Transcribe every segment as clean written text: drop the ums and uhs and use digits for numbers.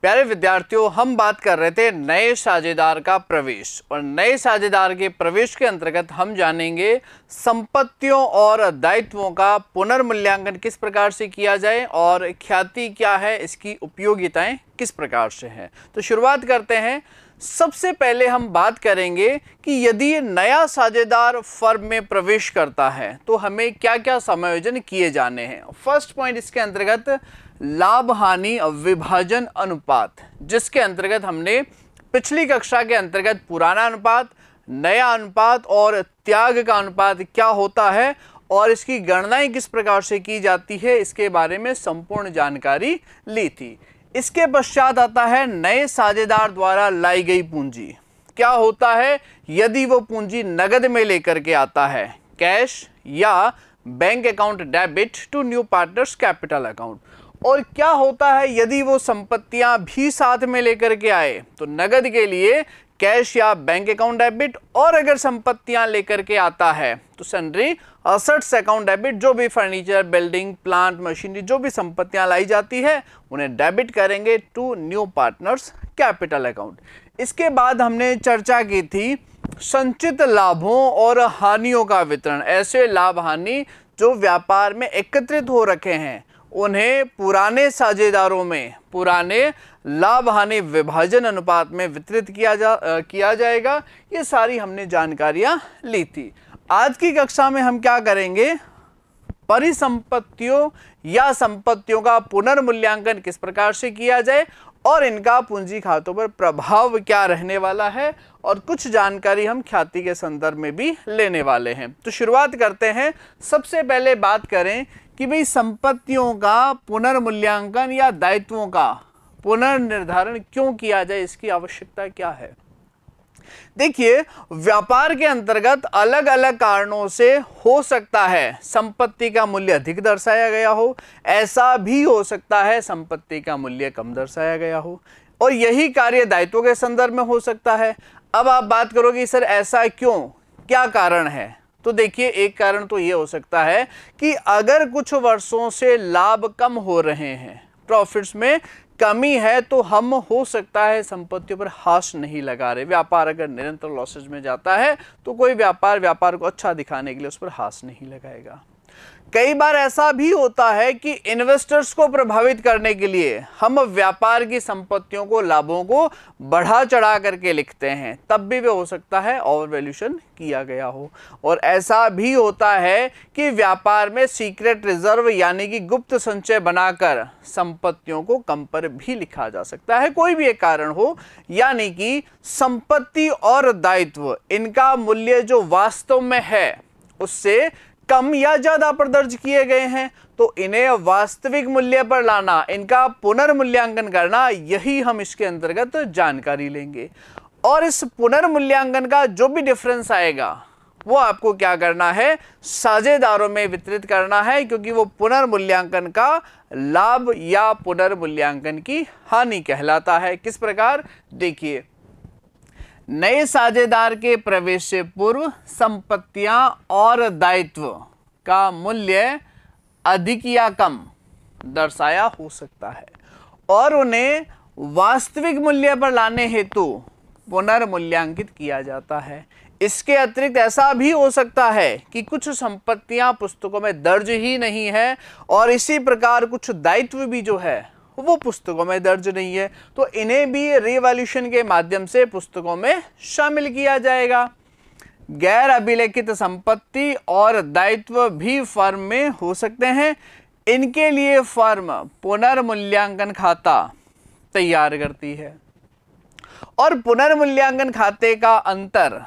प्यारे विद्यार्थियों, हम बात कर रहे थे नए साझेदार का प्रवेश, और नए साझेदार के प्रवेश के अंतर्गत हम जानेंगे संपत्तियों और दायित्वों का पुनर्मूल्यांकन किस प्रकार से किया जाए और ख्याति क्या है, इसकी उपयोगिताएं किस प्रकार से हैं। तो शुरुआत करते हैं। सबसे पहले हम बात करेंगे कि यदि नया साझेदार फर्म में प्रवेश करता है तो हमें क्या क्या समायोजन किए जाने हैं। फर्स्ट पॉइंट इसके अंतर्गत लाभ हानि विभाजन अनुपात, जिसके अंतर्गत हमने पिछली कक्षा के अंतर्गत पुराना अनुपात, नया अनुपात और त्याग का अनुपात क्या होता है और इसकी गणनाएं किस प्रकार से की जाती है, इसके बारे में संपूर्ण जानकारी ली थी। इसके पश्चात आता है नए साझेदार द्वारा लाई गई पूंजी। क्या होता है यदि वो पूंजी नगद में लेकर के आता है, कैश या bank account debit to new partners capital account, और क्या होता है यदि वो संपत्तियां भी साथ में लेकर के आए, तो नगद के लिए कैश या बैंक अकाउंट डेबिट, और अगर संपत्तियां लेकर के आता है तो सन्ड्री असेट्स अकाउंट डेबिट, जो भी फर्नीचर, बिल्डिंग, प्लांट, मशीनरी, जो भी संपत्तियां लाई जाती है उन्हें डेबिट करेंगे to new partners capital account. इसके बाद हमने चर्चा की थी संचित लाभों और हानियों का वितरण। ऐसे लाभ हानि जो व्यापार में एकत्रित हो रखे हैं उन्हें पुराने साझेदारों में पुराने लाभ हानि विभाजन अनुपात में वितरित किया जाएगा। ये सारी हमने जानकारियां ली थी। आज की कक्षा में हम क्या करेंगे, परिसंपत्तियों या संपत्तियों का पुनर्मूल्यांकन किस प्रकार से किया जाए और इनका पूंजी खातों पर प्रभाव क्या रहने वाला है, और कुछ जानकारी हम ख्याति के संदर्भ में भी लेने वाले हैं। तो शुरुआत करते हैं। सबसे पहले बात करें कि भाई संपत्तियों का पुनर्मूल्यांकन या दायित्वों का पुनर्निर्धारण क्यों किया जाए, इसकी आवश्यकता क्या है। देखिए, व्यापार के अंतर्गत अलग अलग कारणों से हो सकता है संपत्ति का मूल्य अधिक दर्शाया गया हो, ऐसा भी हो सकता है संपत्ति का मूल्य कम दर्शाया गया हो, और यही कार्य दायित्वों के संदर्भ में हो सकता है। अब आप बात करोगे सर ऐसा क्यों, क्या कारण है, तो देखिए एक कारण तो ये हो सकता है कि अगर कुछ वर्षों से लाभ कम हो रहे हैं, प्रॉफिट्स में कमी है, तो हम हो सकता है संपत्तियों पर हाश नहीं लगा रहे। व्यापार अगर निरंतर लॉसेज में जाता है तो कोई व्यापार को अच्छा दिखाने के लिए उस पर हाश नहीं लगाएगा। कई बार ऐसा भी होता है कि इन्वेस्टर्स को प्रभावित करने के लिए हम व्यापार की संपत्तियों को, लाभों को बढ़ा चढ़ा करके लिखते हैं, तब भी वे हो सकता है ओवर वैल्यूएशन किया गया हो। और ऐसा भी होता है कि व्यापार में सीक्रेट रिजर्व यानी कि गुप्त संचय बनाकर संपत्तियों को कम पर भी लिखा जा सकता है, कोई भी एक कारण हो। यानी कि संपत्ति और दायित्व, इनका मूल्य जो वास्तव में है उससे कम या ज्यादा पर दर्ज किए गए हैं, तो इन्हें वास्तविक मूल्य पर लाना, इनका पुनर्मूल्यांकन करना, यही हम इसके अंतर्गत जानकारी लेंगे। और इस पुनर्मूल्यांकन का जो भी डिफरेंस आएगा वो आपको क्या करना है, साझेदारों में वितरित करना है, क्योंकि वो पुनर्मूल्यांकन का लाभ या पुनर्मूल्यांकन की हानि कहलाता है। किस प्रकार, देखिए, नए साझेदार के प्रवेश से पूर्व संपत्तियां और दायित्व का मूल्य अधिक या कम दर्शाया हो सकता है, और उन्हें वास्तविक मूल्य पर लाने हेतु पुनर्मूल्यांकित किया जाता है। इसके अतिरिक्त ऐसा भी हो सकता है कि कुछ संपत्तियां पुस्तकों में दर्ज ही नहीं है, और इसी प्रकार कुछ दायित्व भी जो है वो पुस्तकों में दर्ज नहीं है, तो इन्हें भी रिवैल्यूएशन के माध्यम से पुस्तकों में शामिल किया जाएगा। गैर अभिलेखित संपत्ति और दायित्व भी फर्म में हो सकते हैं। इनके लिए फर्म पुनर्मूल्यांकन खाता तैयार करती है, और पुनर्मूल्यांकन खाते का अंतर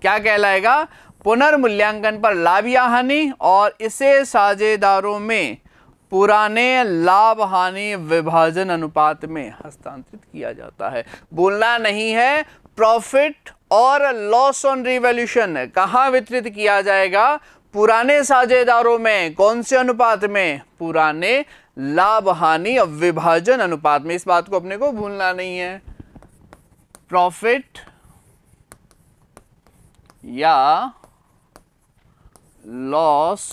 क्या कहलाएगा, पुनर्मूल्यांकन पर लाभ या हानि, और इसे साझेदारों में पुराने लाभ हानि विभाजन अनुपात में हस्तांतरित किया जाता है। बोलना नहीं है, प्रॉफिट और लॉस ऑन रिवैल्यूएशन कहाँ वितरित किया जाएगा, पुराने साझेदारों में। कौन से अनुपात में, पुराने लाभ हानि विभाजन अनुपात में। इस बात को अपने को भूलना नहीं है। प्रॉफिट या लॉस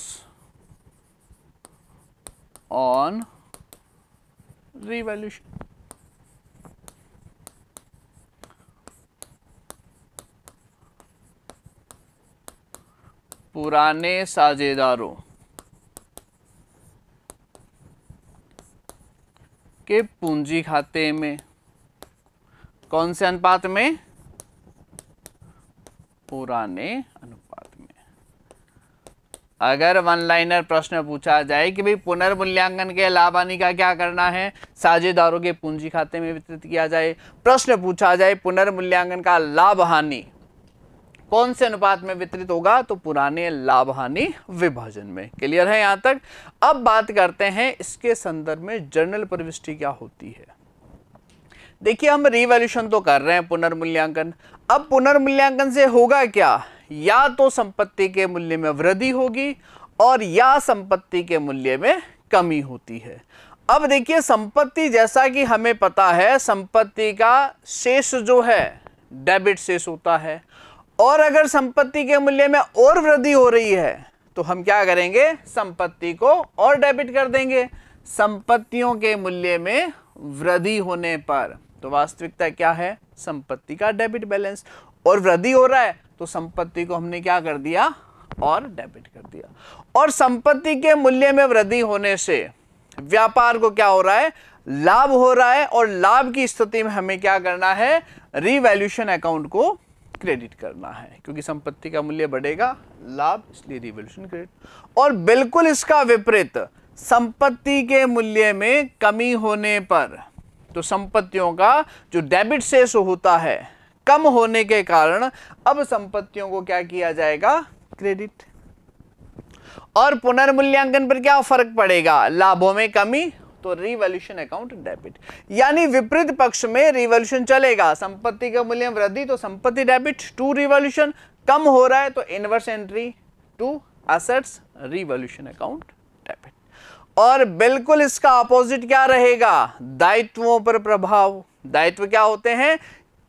ऑन रिवैल्यूएशन। पुराने साझेदारों के पूंजी खाते में, कौन से अनुपात में? पुराने अनुपात में। अगर वन लाइनर प्रश्न पूछा जाए कि भाई पुनर्मूल्यांकन के लाभ हानि का क्या करना है, साझेदारों के पूंजी खाते में वितरित किया जाए। प्रश्न पूछा जाए पुनर्मूल्यांकन का लाभ हानि कौन से अनुपात में वितरित होगा, तो पुराने लाभ हानि विभाजन में। क्लियर है यहां तक? अब बात करते हैं इसके संदर्भ में जर्नल प्रविष्टि क्या होती है। देखिए हम रिवैल्यूएशन तो कर रहे हैं पुनर्मूल्यांकन। अब पुनर्मूल्यांकन से होगा क्या, या तो संपत्ति के मूल्य में वृद्धि होगी और या संपत्ति के मूल्य में कमी होती है। अब देखिए संपत्ति, जैसा कि हमें पता है संपत्ति का शेष जो है डेबिट शेष होता है, और अगर संपत्ति के मूल्य में और वृद्धि हो रही है तो हम क्या करेंगे, संपत्ति को और डेबिट कर देंगे। संपत्तियों के मूल्य में वृद्धि होने पर तो वास्तविकता क्या है, संपत्ति का डेबिट बैलेंस, और वृद्धि हो रहा है तो संपत्ति को हमने क्या कर दिया, और डेबिट कर दिया। और संपत्ति के मूल्य में वृद्धि होने से व्यापार को क्या हो रहा है, लाभ हो रहा है, और लाभ की स्थिति में हमें क्या करना है, रिवैल्यूएशन अकाउंट को क्रेडिट करना है, क्योंकि संपत्ति का मूल्य बढ़ेगा, लाभ, इसलिए रिवैल्यूएशन क्रेडिट। और बिल्कुल इसका विपरीत, संपत्ति के मूल्य में कमी होने पर तो संपत्तियों का जो डेबिट शेष होता है कम होने के कारण अब संपत्तियों को क्या किया जाएगा, क्रेडिट। और पुनर्मूल्यांकन पर क्या फर्क पड़ेगा, लाभों में कमी तो रिवैल्यूएशन अकाउंट डेबिट, यानी विपरीत पक्ष में रिवैल्यूएशन चलेगा। संपत्ति के मूल्य में वृद्धि तो संपत्ति डेबिट टू रिवैल्यूएशन, कम हो रहा है तो inverse entry to assets revaluation account debit. और बिल्कुल इसका अपोजिट क्या रहेगा, दायित्वों पर प्रभाव। दायित्व क्या होते हैं,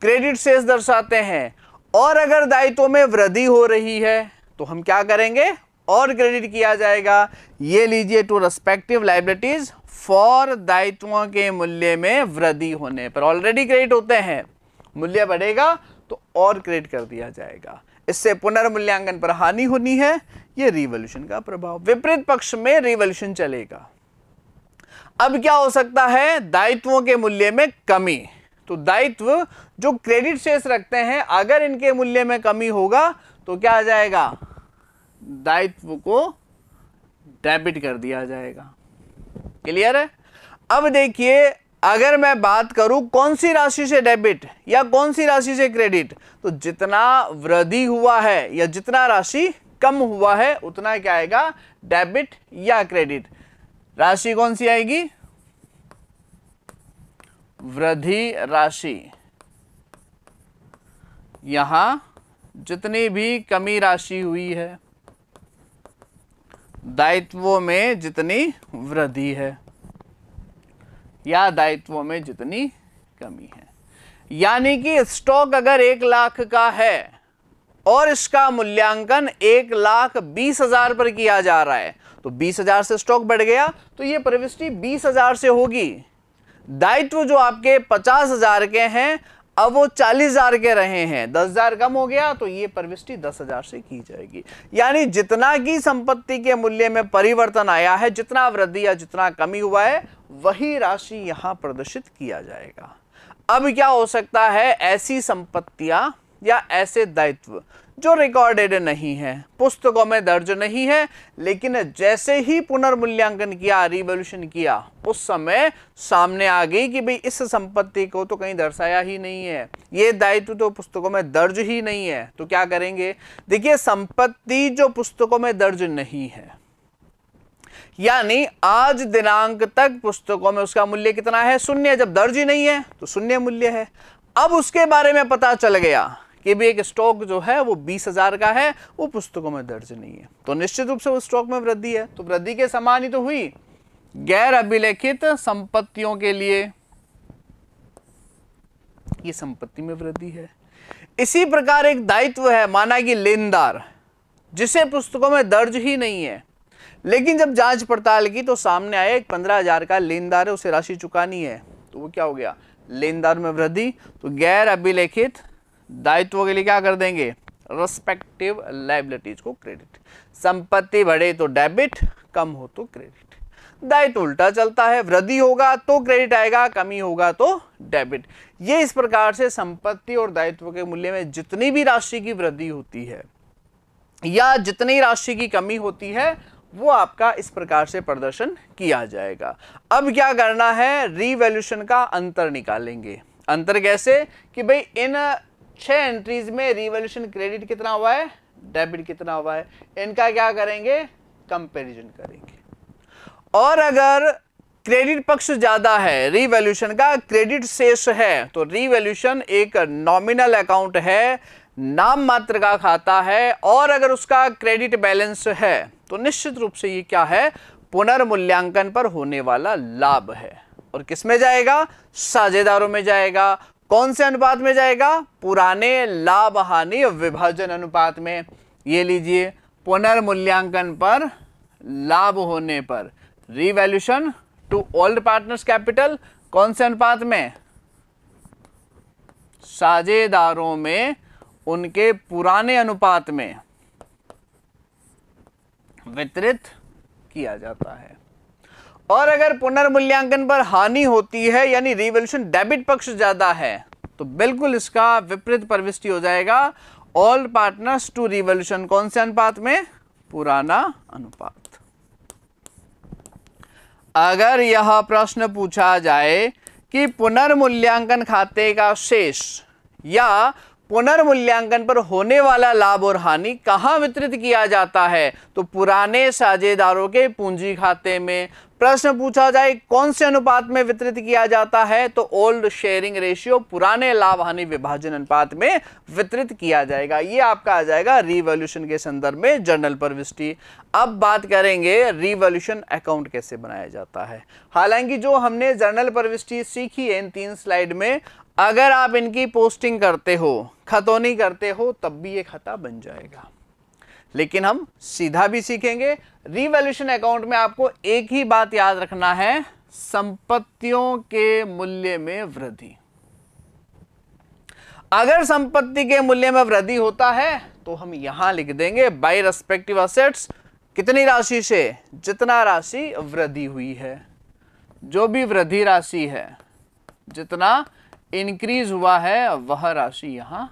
क्रेडिट शेष दर्शाते हैं, और अगर दायित्वों में वृद्धि हो रही है तो हम क्या करेंगे, और क्रेडिट किया जाएगा। ये लीजिए, टू रेस्पेक्टिव लायबिलिटीज फॉर दायित्वों के मूल्य में वृद्धि होने पर, ऑलरेडी क्रेडिट होते हैं, मूल्य बढ़ेगा तो और क्रेडिट कर दिया जाएगा। इससे पुनर्मूल्यांकन पर हानि होनी है, ये रिवैल्यूएशन का प्रभाव। विपरीत पक्ष में रिवैल्यूएशन चलेगा। अब क्या हो सकता है, दायित्वों के मूल्य में कमी, तो दायित्व जो क्रेडिट शेष रखते हैं अगर इनके मूल्य में कमी होगा तो क्या आ जाएगा, दायित्व को डेबिट कर दिया जाएगा। क्लियर है? अब देखिए अगर मैं बात करूं कौन सी राशि से डेबिट या कौन सी राशि से क्रेडिट, तो जितना वृद्धि हुआ है या जितना राशि कम हुआ है उतना क्या आएगा, डेबिट या क्रेडिट। राशि कौन सी आएगी, वृद्धि राशि। यहां जितनी भी कमी राशि हुई है, दायित्वों में जितनी वृद्धि है या दायित्वों में जितनी कमी है, यानी कि स्टॉक अगर 1 लाख का है और इसका मूल्यांकन 1,20,000 पर किया जा रहा है तो 20,000 से स्टॉक बढ़ गया तो ये प्रविष्टि 20,000 से होगी। दायित्व जो आपके 50,000 के हैं अब वो 40,000 के रहे हैं, 10,000 कम हो गया तो ये प्रविष्टि 10,000 से की जाएगी। यानी जितना की संपत्ति के मूल्य में परिवर्तन आया है, जितना वृद्धि या जितना कमी हुआ है, वही राशि यहां प्रदर्शित किया जाएगा। अब क्या हो सकता है, ऐसी संपत्तियां या ऐसे दायित्व जो रिकॉर्डेड नहीं है, पुस्तकों में दर्ज नहीं है, लेकिन जैसे ही पुनर्मूल्यांकन किया, रिवैल्यूएशन किया, उस समय सामने आ गई कि भाई इस संपत्ति को तो कहीं दर्शाया ही नहीं है, ये दायित्व तो पुस्तकों में दर्ज ही नहीं है, तो क्या करेंगे। देखिए संपत्ति जो पुस्तकों में दर्ज नहीं है, यानी आज दिनांक तक पुस्तकों में उसका मूल्य कितना है, 0। जब दर्ज ही नहीं है तो 0 मूल्य है। अब उसके बारे में पता चल गया कि भी एक स्टॉक जो है वो 20,000 का है, वो पुस्तकों में दर्ज नहीं है, तो निश्चित रूप से उस स्टॉक में वृद्धि है। तो वृद्धि के समान ही तो हुई गैर अभिलेखित संपत्तियों के लिए, ये संपत्ति में वृद्धि है। इसी प्रकार एक दायित्व है, माना कि लेनदार, जिसे पुस्तकों में दर्ज ही नहीं है, लेकिन जब जांच पड़ताल की तो सामने आया एक 15,000 का लेनदार है, उसे राशि चुकानी है, तो वो क्या हो गया, लेनदार में वृद्धि। तो गैर अभिलेखित दायित्वों के लिए क्या कर देंगे, रेस्पेक्टिव लायबिलिटीज को क्रेडिट। संपत्ति बढ़े तो डेबिट, कम हो तो क्रेडिट। दायित्व उल्टा चलता है, वृद्धि होगा तो क्रेडिट आएगा, कमी होगा तो डेबिट। ये इस प्रकार से संपत्ति और दायित्व के मूल्य में जितनी भी राशि की वृद्धि होती है या जितनी राशि की कमी होती है वो आपका इस प्रकार से प्रदर्शन किया जाएगा। अब क्या करना है, रीवैल्यूएशन का अंतर निकालेंगे। अंतर कैसे कि भाई इन 6 एंट्रीज में रीवैल्यूएशन क्रेडिट कितना हुआ है, डेबिट कितना हुआ है, इनका क्या करेंगे, कंपैरिजन करेंगे। और अगर क्रेडिट पक्ष ज्यादा है, रीवैल्यूएशन का क्रेडिट शेष है, तो रीवैल्यूएशन एक नॉमिनल अकाउंट है, नाम मात्र का खाता है, और अगर उसका क्रेडिट बैलेंस है तो निश्चित रूप से ये क्या है, पुनर्मूल्यांकन पर होने वाला लाभ है। और किस में जाएगा, साझेदारों में जाएगा। कौन से अनुपात में जाएगा, पुराने लाभ हानि विभाजन अनुपात में। ये लीजिए, पुनर्मूल्यांकन पर लाभ होने पर revaluation to old partners capital, कौन से अनुपात में, साझेदारों में उनके पुराने अनुपात में वितरित किया जाता है। और अगर पुनर्मूल्यांकन पर हानि होती है यानी रीवैल्यूएशन डेबिट पक्ष ज्यादा है तो बिल्कुल इसका विपरीत प्रविष्टि हो जाएगा, ऑल पार्टनर्स टू रीवैल्यूएशन, कौन से अनुपात में, पुराना अनुपात। अगर यह प्रश्न पूछा जाए कि पुनर्मूल्यांकन खाते का शेष या पुनर्मूल्यांकन पर होने वाला लाभ और हानि कहां वितरित किया जाता है, तो पुराने साझेदारों के पूंजी खाते में। प्रश्न पूछा जाए कौन से अनुपात में वितरित किया जाता है, तो ओल्ड शेयरिंग रेशियो, पुराने लाभ हानि विभाजन अनुपात में वितरित किया जाएगा। ये आपका आ जाएगा रीवैल्यूएशन के संदर्भ में जर्नल प्रविष्टि। अब बात करेंगे रीवैल्यूएशन अकाउंट कैसे बनाया जाता है। हालांकि जो हमने जर्नल प्रविष्टि सीखी है इन 3 स्लाइड में, अगर आप इनकी पोस्टिंग करते हो, खतौनी करते हो, तब भी ये खाता बन जाएगा। लेकिन हम सीधा भी सीखेंगे। रीवैल्यूएशन अकाउंट में आपको एक ही बात याद रखना है, संपत्तियों के मूल्य में वृद्धि। अगर संपत्ति के मूल्य में वृद्धि होता है तो हम यहां लिख देंगे बाय रेस्पेक्टिव असेट्स, कितनी राशि से, जितना राशि वृद्धि हुई है। जो भी वृद्धि राशि है, जितना इंक्रीज हुआ है, वह राशि यहां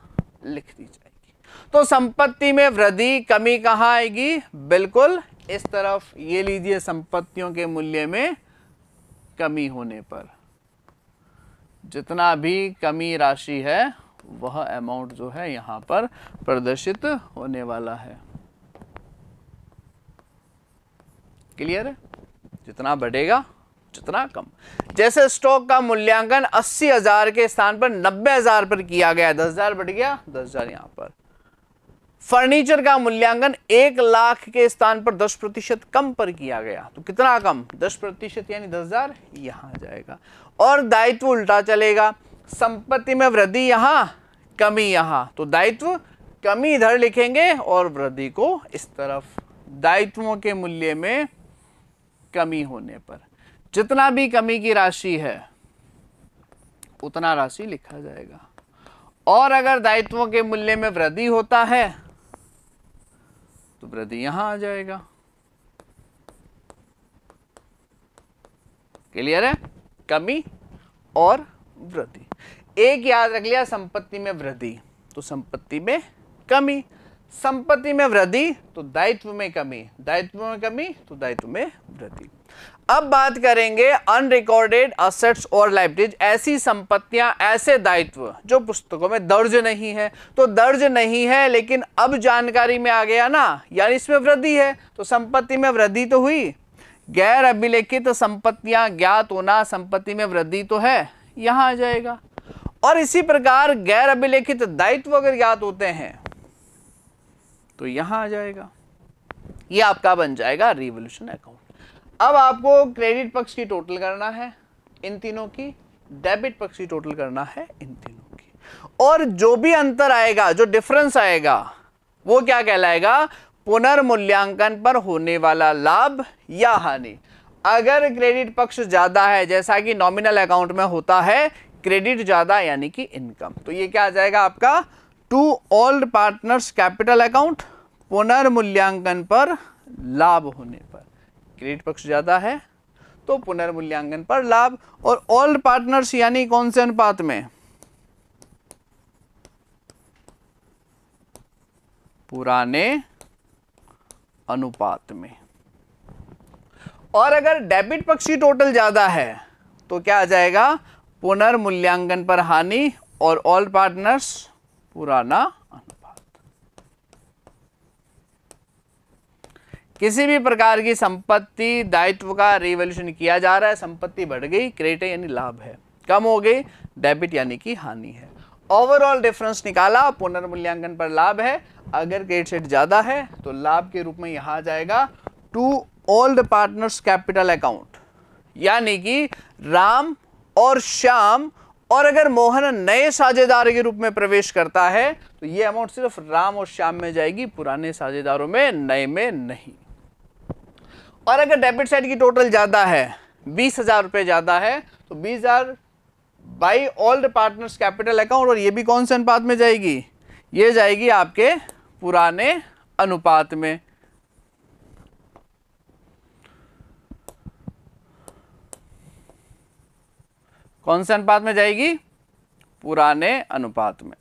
लिख दी जाएगी। तो संपत्ति में वृद्धि, कमी कहां आएगी, बिल्कुल इस तरफ। ये लीजिए, संपत्तियों के मूल्य में कमी होने पर जितना भी कमी राशि है वह अमाउंट जो है यहां पर प्रदर्शित होने वाला है। क्लियर है, जितना बढ़ेगा जितना कम। जैसे स्टॉक का मूल्यांकन 80,000 के स्थान पर 90,000 पर किया गया, 10,000 बढ़ गया, 10,000 यहां पर। फर्नीचर का मूल्यांकन 1 लाख के स्थान पर 10% कम पर किया गया, तो कितना कम, 10% यानी 10,000 यहां जाएगा। और दायित्व उल्टा चलेगा, संपत्ति में वृद्धि यहां, कमी यहां, तो दायित्व कमी इधर लिखेंगे और वृद्धि को इस तरफ। दायित्वों के मूल्य में कमी होने पर जितना भी कमी की राशि है उतना राशि लिखा जाएगा। और अगर दायित्वों के मूल्य में वृद्धि होता है तो वृद्धि यहां आ जाएगा। क्लियर है, कमी और वृद्धि। एक याद रख लिया, संपत्ति में वृद्धि तो संपत्ति में कमी, संपत्ति में वृद्धि तो दायित्व में कमी, दायित्व में कमी तो दायित्व में वृद्धि। अब बात करेंगे अनरिकॉर्डेड असेट्स और लायबिलिटीज, ऐसी संपत्तियां, ऐसे दायित्व जो पुस्तकों में दर्ज नहीं है। तो दर्ज नहीं है लेकिन अब जानकारी में आ गया ना, यानी इसमें वृद्धि है, तो संपत्ति में वृद्धि तो हुई। गैर अभिलेखित संपत्तियां, ज्ञात होना, संपत्ति में वृद्धि तो है, यहां आ जाएगा। और इसी प्रकार गैर अभिलेखित दायित्व अगर ज्ञात होते हैं तो यहां आ जाएगा। ये आपका बन जाएगा रीवैल्यूएशन अकाउंट। अब आपको क्रेडिट पक्ष की टोटल करना है इन तीनों की, डेबिट पक्ष की टोटल करना है इन तीनों की, और जो भी अंतर आएगा, जो डिफरेंस आएगा, वो क्या कहलाएगा, पुनर्मूल्यांकन पर होने वाला लाभ या हानि। अगर क्रेडिट पक्ष ज्यादा है, जैसा कि नॉमिनल अकाउंट में होता है, क्रेडिट ज्यादा यानी कि इनकम, तो ये क्या आ जाएगा आपका to old partners capital account, पुनर्मूल्यांकन पर लाभ होने पर। क्रेडिट पक्ष ज्यादा है तो पुनर्मूल्यांकन पर लाभ। और ओल्ड पार्टनर्स यानी कौन से अनुपात में? पुराने अनुपात में। और अगर डेबिट पक्ष की टोटल ज्यादा है तो क्या आ जाएगा? पुनर्मूल्यांकन पर हानि और ओल्ड पार्टनर्स पुराना अनुपात। किसी भी प्रकार की संपत्ति दायित्व का रिवैल्यूएशन किया जा रहा है, संपत्ति बढ़ गई, क्रेडिट है यानी लाभ है, कम हो गई डेबिट यानी कि हानि है। ओवरऑल डिफरेंस निकाला, पुनर्मूल्यांकन पर लाभ है, अगर क्रेडिट सेट ज्यादा है तो लाभ के रूप में यहां आ जाएगा to old partners capital account, यानी कि राम और श्याम, और अगर मोहन नए साझेदार के रूप में प्रवेश करता है तो ये अमाउंट सिर्फ राम और श्याम में जाएगी, पुराने साझेदारों में, नए में नहीं। और अगर डेबिट साइड की टोटल ज्यादा है, 20,000 रुपए ज्यादा है, तो 20,000 by old partners capital account, और ये भी कौन से अनुपात में जाएगी? ये जाएगी आपके पुराने अनुपात में। कौन से अनुपात में जाएगी? पुराने अनुपात में।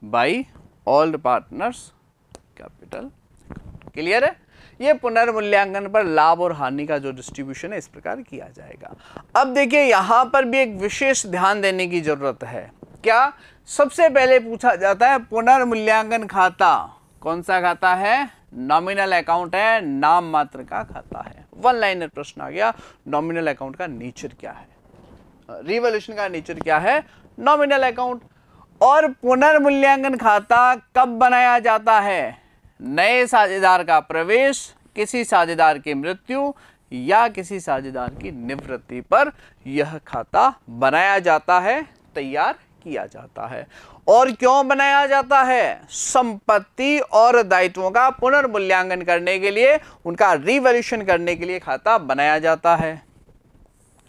By old partners capital. Clear है? ये पुनर्मूल्यांकन पर लाभ और हानि का जो डिस्ट्रीब्यूशन है इस प्रकार किया जाएगा। अब देखिए यहां पर भी एक विशेष ध्यान देने की जरूरत है। क्या? सबसे पहले पूछा जाता है पुनर्मूल्यांकन खाता कौन सा खाता है? नॉमिनल अकाउंट है, नाम मात्र का खाता है। वन लाइनर प्रश्न आ गया, नॉमिनल अकाउंट का नेचर क्या है? रिवॉल्यूशन का नेचर क्या है? Nominal account. और पुनर्मूल्यांकन खाता कब बनाया जाता है? नए साझेदार का प्रवेश, किसी साझेदार की मृत्यु या किसी साझेदार की निवृत्ति पर यह खाता बनाया जाता है, तैयार किया जाता है। और क्यों बनाया जाता है? संपत्ति और दायित्वों का पुनर्मूल्यांकन करने के लिए, उनका रिवैल्यूएशन करने के लिए खाता बनाया जाता है।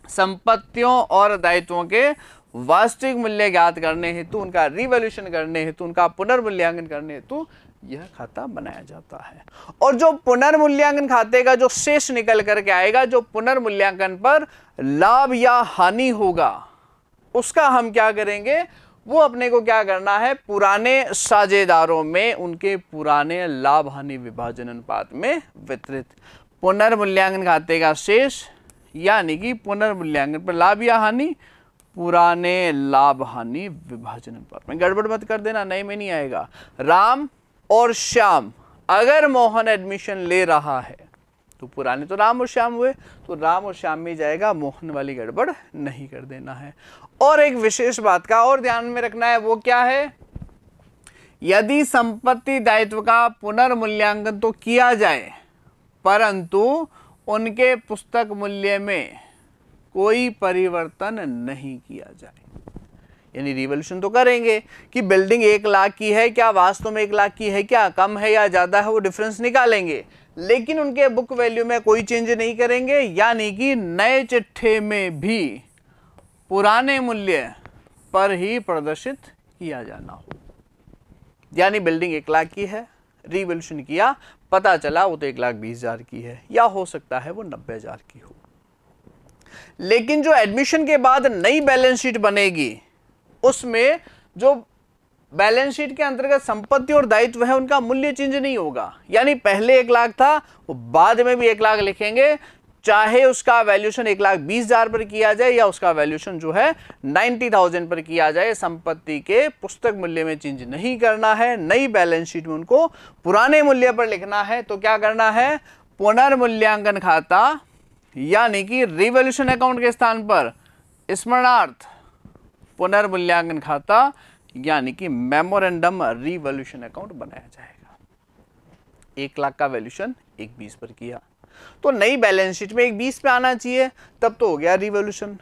संपत्तियों और दायित्वों के वास्तविक मूल्य ज्ञात करने हेतु, उनका रिवैल्यूएशन करने हेतु, उनका पुनर्मूल्यांकन करने हेतु यह खाता बनाया जाता है। और जो पुनर्मूल्यांकन खाते का जो शेष निकल करके आएगा, जो पुनर्मूल्यांकन पर लाभ या हानि होगा, उसका हम क्या करेंगे? वो अपने को क्या करना है? पुराने साझेदारों में उनके पुराने लाभ हानि विभाजन अनुपात में वितरित। पुनर्मूल्यांकन खाते का शेष यानी कि पुनर्मूल्यांकन पर लाभ या हानि पुराने लाभ हानि विभाजन अनुपात में। गड़बड़ मत कर देना, नए में नहीं आएगा। राम और श्याम, अगर मोहन एडमिशन ले रहा है तो पुराने तो राम और श्याम हुए, तो राम और श्याम में जाएगा, मोहन वाली गड़बड़ नहीं कर देना है। और एक विशेष बात का और ध्यान में रखना है, वो क्या है? यदि संपत्ति दायित्व का पुनर्मूल्यांकन तो किया जाए परंतु उनके पुस्तक मूल्य में कोई परिवर्तन नहीं किया जाए, यानी रिवॉल्यूशन तो करेंगे कि बिल्डिंग 1 लाख की है क्या, वास्तव में 1 लाख की है क्या, कम है या ज्यादा है, वो डिफरेंस निकालेंगे, लेकिन उनके बुक वैल्यू में कोई चेंज नहीं करेंगे, यानी कि नए चिट्ठे में भी पुराने मूल्य पर ही प्रदर्शित किया जाना हो। यानी बिल्डिंग 1 लाख की है, रिवॉल्यूशन किया, पता चला वो तो 1,20,000 की है, या हो सकता है वो 90,000 की हो। लेकिन जो एडमिशन के बाद नई बैलेंस शीट बनेगी उसमें जो बैलेंस शीट के अंतर्गत संपत्ति और दायित्व है उनका मूल्य चेंज नहीं होगा। यानी पहले 1 लाख था, वो बाद में भी 1 लाख लिखेंगे, चाहे उसका वैल्यूएशन 1,20,000 पर किया जाए या उसका वैल्यूएशन जो है 90,000 पर किया जाए, संपत्ति के पुस्तक मूल्य में चेंज नहीं करना है। नई बैलेंस शीट में उनको पुराने मूल्य पर लिखना है। तो क्या करना है? पुनर्मूल्यांकन खाता यानी कि रिवॉल्यूशन अकाउंट के स्थान पर स्मरणार्थ पुनर्मूल्यांकन खाता यानी कि मेमोरेंडम रिवॉल्यूशन अकाउंट बनाया जाएगा। 1 लाख का वैल्यूएशन 1,20 पर किया तो नई बैलेंस शीट में 1,20 पे आना चाहिए, तब तो हो गया रिवॉल्यूशन।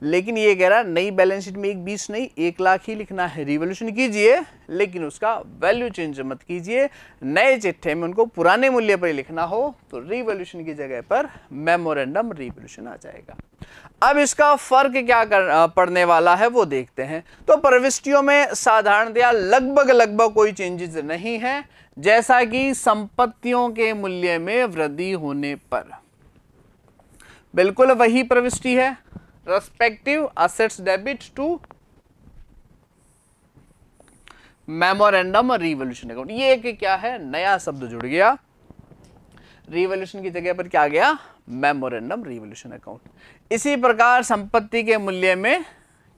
लेकिन ये कह रहा नई बैलेंस शीट में 1,20 नहीं 1,00,000 ही लिखना है। रिवॉल्यूशन कीजिए लेकिन उसका वैल्यू चेंज मत कीजिए। नए चिट्ठे में उनको पुराने मूल्य पर लिखना हो तो रिवॉल्यूशन की जगह पर मेमोरेंडम रिवॉल्यूशन आ जाएगा। अब इसका फर्क क्या पड़ने वाला है वो देखते हैं। तो प्रविष्टियों में साधारणतया लगभग कोई चेंजेस नहीं है, जैसा कि संपत्तियों के मूल्य में वृद्धि होने पर बिल्कुल वही प्रविष्टि है, respective assets debit to memorandum revolution account. ये एक क्या है, नया शब्द जुड़ गया, रिवॉल्यूशन की जगह पर क्या आ गया, मेमोरेंडम रिवॉल्यूशन अकाउंट। इसी प्रकार संपत्ति के मूल्य में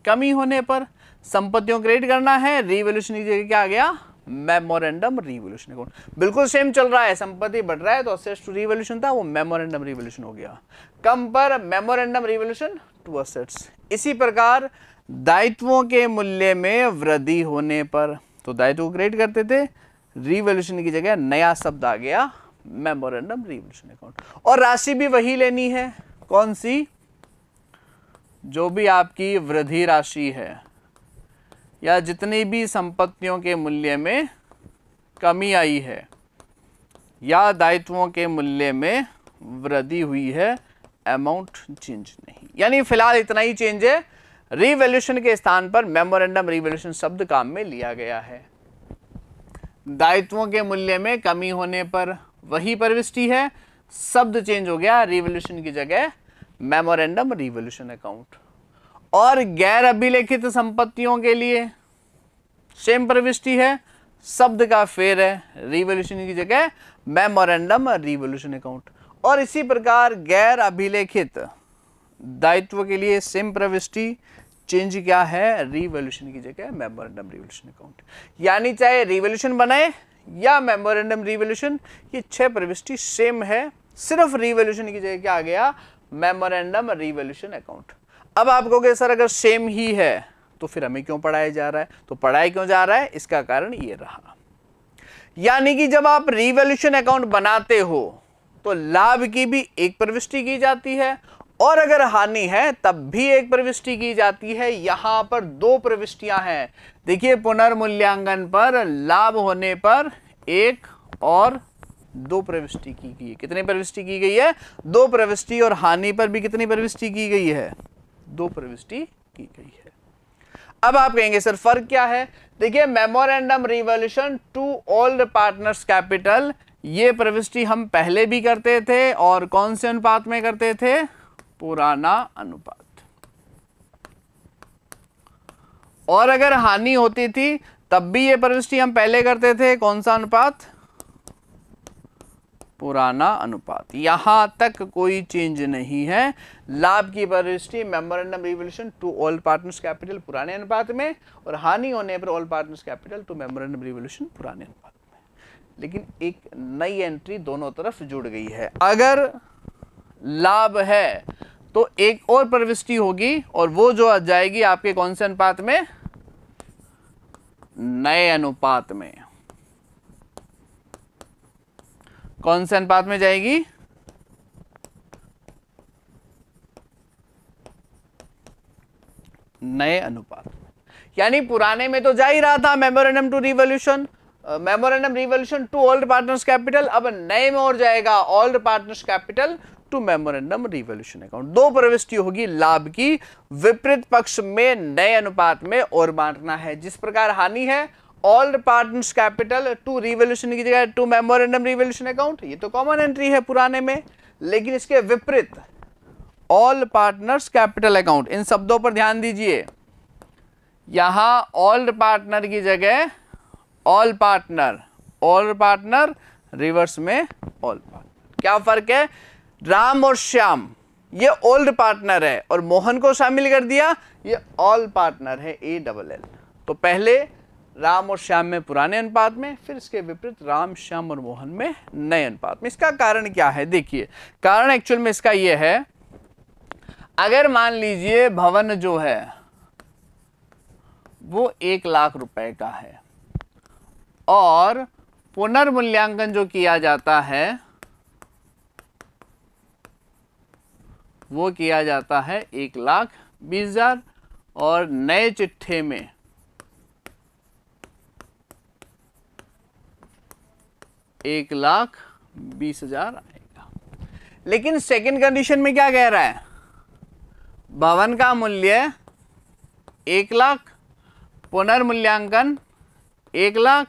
कमी होने पर संपत्तियों को क्रेडिट करना है, रिवॉल्यूशन की जगह क्या आ गया, मेमोरेंडम रिवॉल्यूशन अकाउंट। बिल्कुल सेम चल रहा है, संपत्ति बढ़ रहा है तो असेट्स टू रिवॉल्यूशन था, वो मेमोरेंडम रिवॉल्यूशन हो गया। कम पर मेमोरेंडम रिवॉल्यूशन टू असेट्स। इसी प्रकार दायित्वों के मूल्य में वृद्धि होने पर तो दायित्व को क्रेडिट करते थे, रिवॉल्यूशन की जगह नया शब्द आ गया, मेमोरेंडम रिवॉल्यूशन अकाउंट। और राशि भी वही लेनी है, कौन सी, जो भी आपकी वृद्धि राशि है या जितनी भी संपत्तियों के मूल्य में कमी आई है या दायित्वों के मूल्य में वृद्धि हुई है, अमाउंट चेंज नहीं। यानी फिलहाल इतना ही चेंज है, रिवॉल्यूशन के स्थान पर मेमोरेंडम रिवॉल्यूशन शब्द काम में लिया गया है। दायित्वों के मूल्य में कमी होने पर वही प्रविष्टि है, शब्द चेंज हो गया, रिवॉल्यूशन की जगह मेमोरेंडम रिवॉल्यूशन अकाउंट। और गैर अभिलेखित संपत्तियों के लिए सेम प्रविष्टि है, शब्द का फेर है, रिवॉल्यूशन की जगह मेमोरेंडम रिवॉल्यूशन अकाउंट। और इसी प्रकार गैर अभिलेखित दायित्व के लिए सेम प्रविष्टि, चेंज क्या है, रिवॉल्यूशन की जगह मेमोरेंडम रिवॉल्यूशन अकाउंट। यानी चाहे रिवॉल्यूशन बनाए या मेमोरेंडम रिवॉल्यूशन, ये 6 प्रविष्टि सेम है, सिर्फ रिवॉल्यूशन की जगह क्या आ गया, मेमोरेंडम रिवॉल्यूशन अकाउंट। अब आप कहोगे सर अगर सेम ही है तो फिर हमें क्यों पढ़ाया जा रहा है, तो पढ़ाया क्यों जा रहा है, इसका कारण ये रहा। यानी कि जब आप रिवॉल्यूशन अकाउंट बनाते हो तो लाभ की भी एक प्रविष्टि की जाती है और अगर हानि है तब भी एक प्रविष्टि की जाती है। यहां पर 2 प्रविष्टियां हैं। देखिए पुनर्मूल्यांकन पर लाभ होने पर 1 और 2 प्रविष्टि की गई है। कितनी प्रविष्टि की गई है, 2 प्रविष्टि। और हानि पर भी कितनी प्रविष्टि की गई है, 2 प्रविष्टि की गई है। अब आप कहेंगे सर फर्क क्या है, देखिए memorandum revolution to old partners capital, ये प्रविष्टि हम पहले भी करते थे और कौन से अनुपात में करते थे, पुराना अनुपात। और अगर हानि होती थी तब भी ये प्रविष्टि हम पहले करते थे, कौन सा अनुपात, पुराना अनुपात। यहां तक कोई चेंज नहीं है। लाभ की प्रविष्टि memorandum revolution to old partners capital पुराने अनुपात में, और हानि होने पर old partners capital to memorandum revolution पुराने अनुपात में। लेकिन एक नई एंट्री दोनों तरफ जुड़ गई है। अगर लाभ है तो एक और प्रविष्टि होगी और वो जो आ जाएगी आपके कौन से अनुपात में, नए अनुपात में। कौन से अनुपात में जाएगी, नए अनुपात। यानी पुराने में तो जा ही रहा था memorandum to revolution, memorandum revolution to old partners capital, अब नए में और जाएगा old partners capital to memorandum revolution account. 2 प्रविष्टि होगी लाभ की, विपरीत पक्ष में नए अनुपात में और बांटना है। जिस प्रकार हानि है old partners capital to revolution की जगह टू मेमोरेंडम रिवॉल्यूशन अकाउंट, ये तो कॉमन एंट्री है पुराने में। लेकिन इसके विपरीत ऑल पार्टनर्स कैपिटल अकाउंट, इन शब्दों पर ध्यान दीजिए। यहां ओल्ड पार्टनर की जगह all partner, all partner, reverse में ऑल पार्टनर। क्या फर्क है, राम और श्याम ये ओल्ड पार्टनर है और मोहन को शामिल कर दिया, ये ऑल पार्टनर है, ALL। तो पहले राम और श्याम में पुराने अनुपात में, फिर इसके विपरीत राम, श्याम और मोहन में नए अनुपात में। इसका कारण क्या है, देखिए कारण एक्चुअल में इसका यह है, अगर मान लीजिए भवन जो है वो 1 लाख रुपए का है और पुनर्मूल्यांकन जो किया जाता है वो किया जाता है 1,20,000 20,000 और नए चिट्ठे में 1,20,000 आएगा। लेकिन सेकंड कंडीशन में क्या कह रहा है, भवन का मूल्य 1,00,000, पुनर्मूल्यांकन 1,00,000,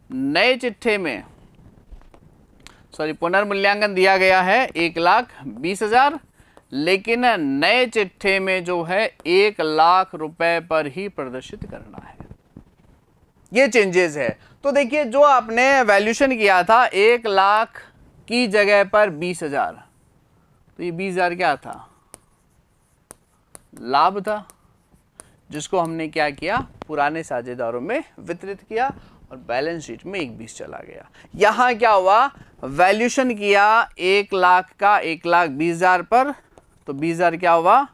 नए चिट्ठे में पुनर्मूल्यांकन दिया गया है 1,20,000, लेकिन नए चिट्ठे में जो है 1,00,000 रुपए पर ही प्रदर्शित करना है। ये चेंजेस है। तो देखिए, जो आपने वैल्यूशन किया था 1,00,000 की जगह पर 20,000, तो ये 20,000 क्या था, लाभ था, जिसको हमने क्या किया, पुराने साझेदारों में वितरित किया और बैलेंस शीट में 1,20 चला गया। यहां क्या हुआ, वैल्यूशन किया 1,00,000 का 1,20,000 पर, तो 20,000 क्या हुआ,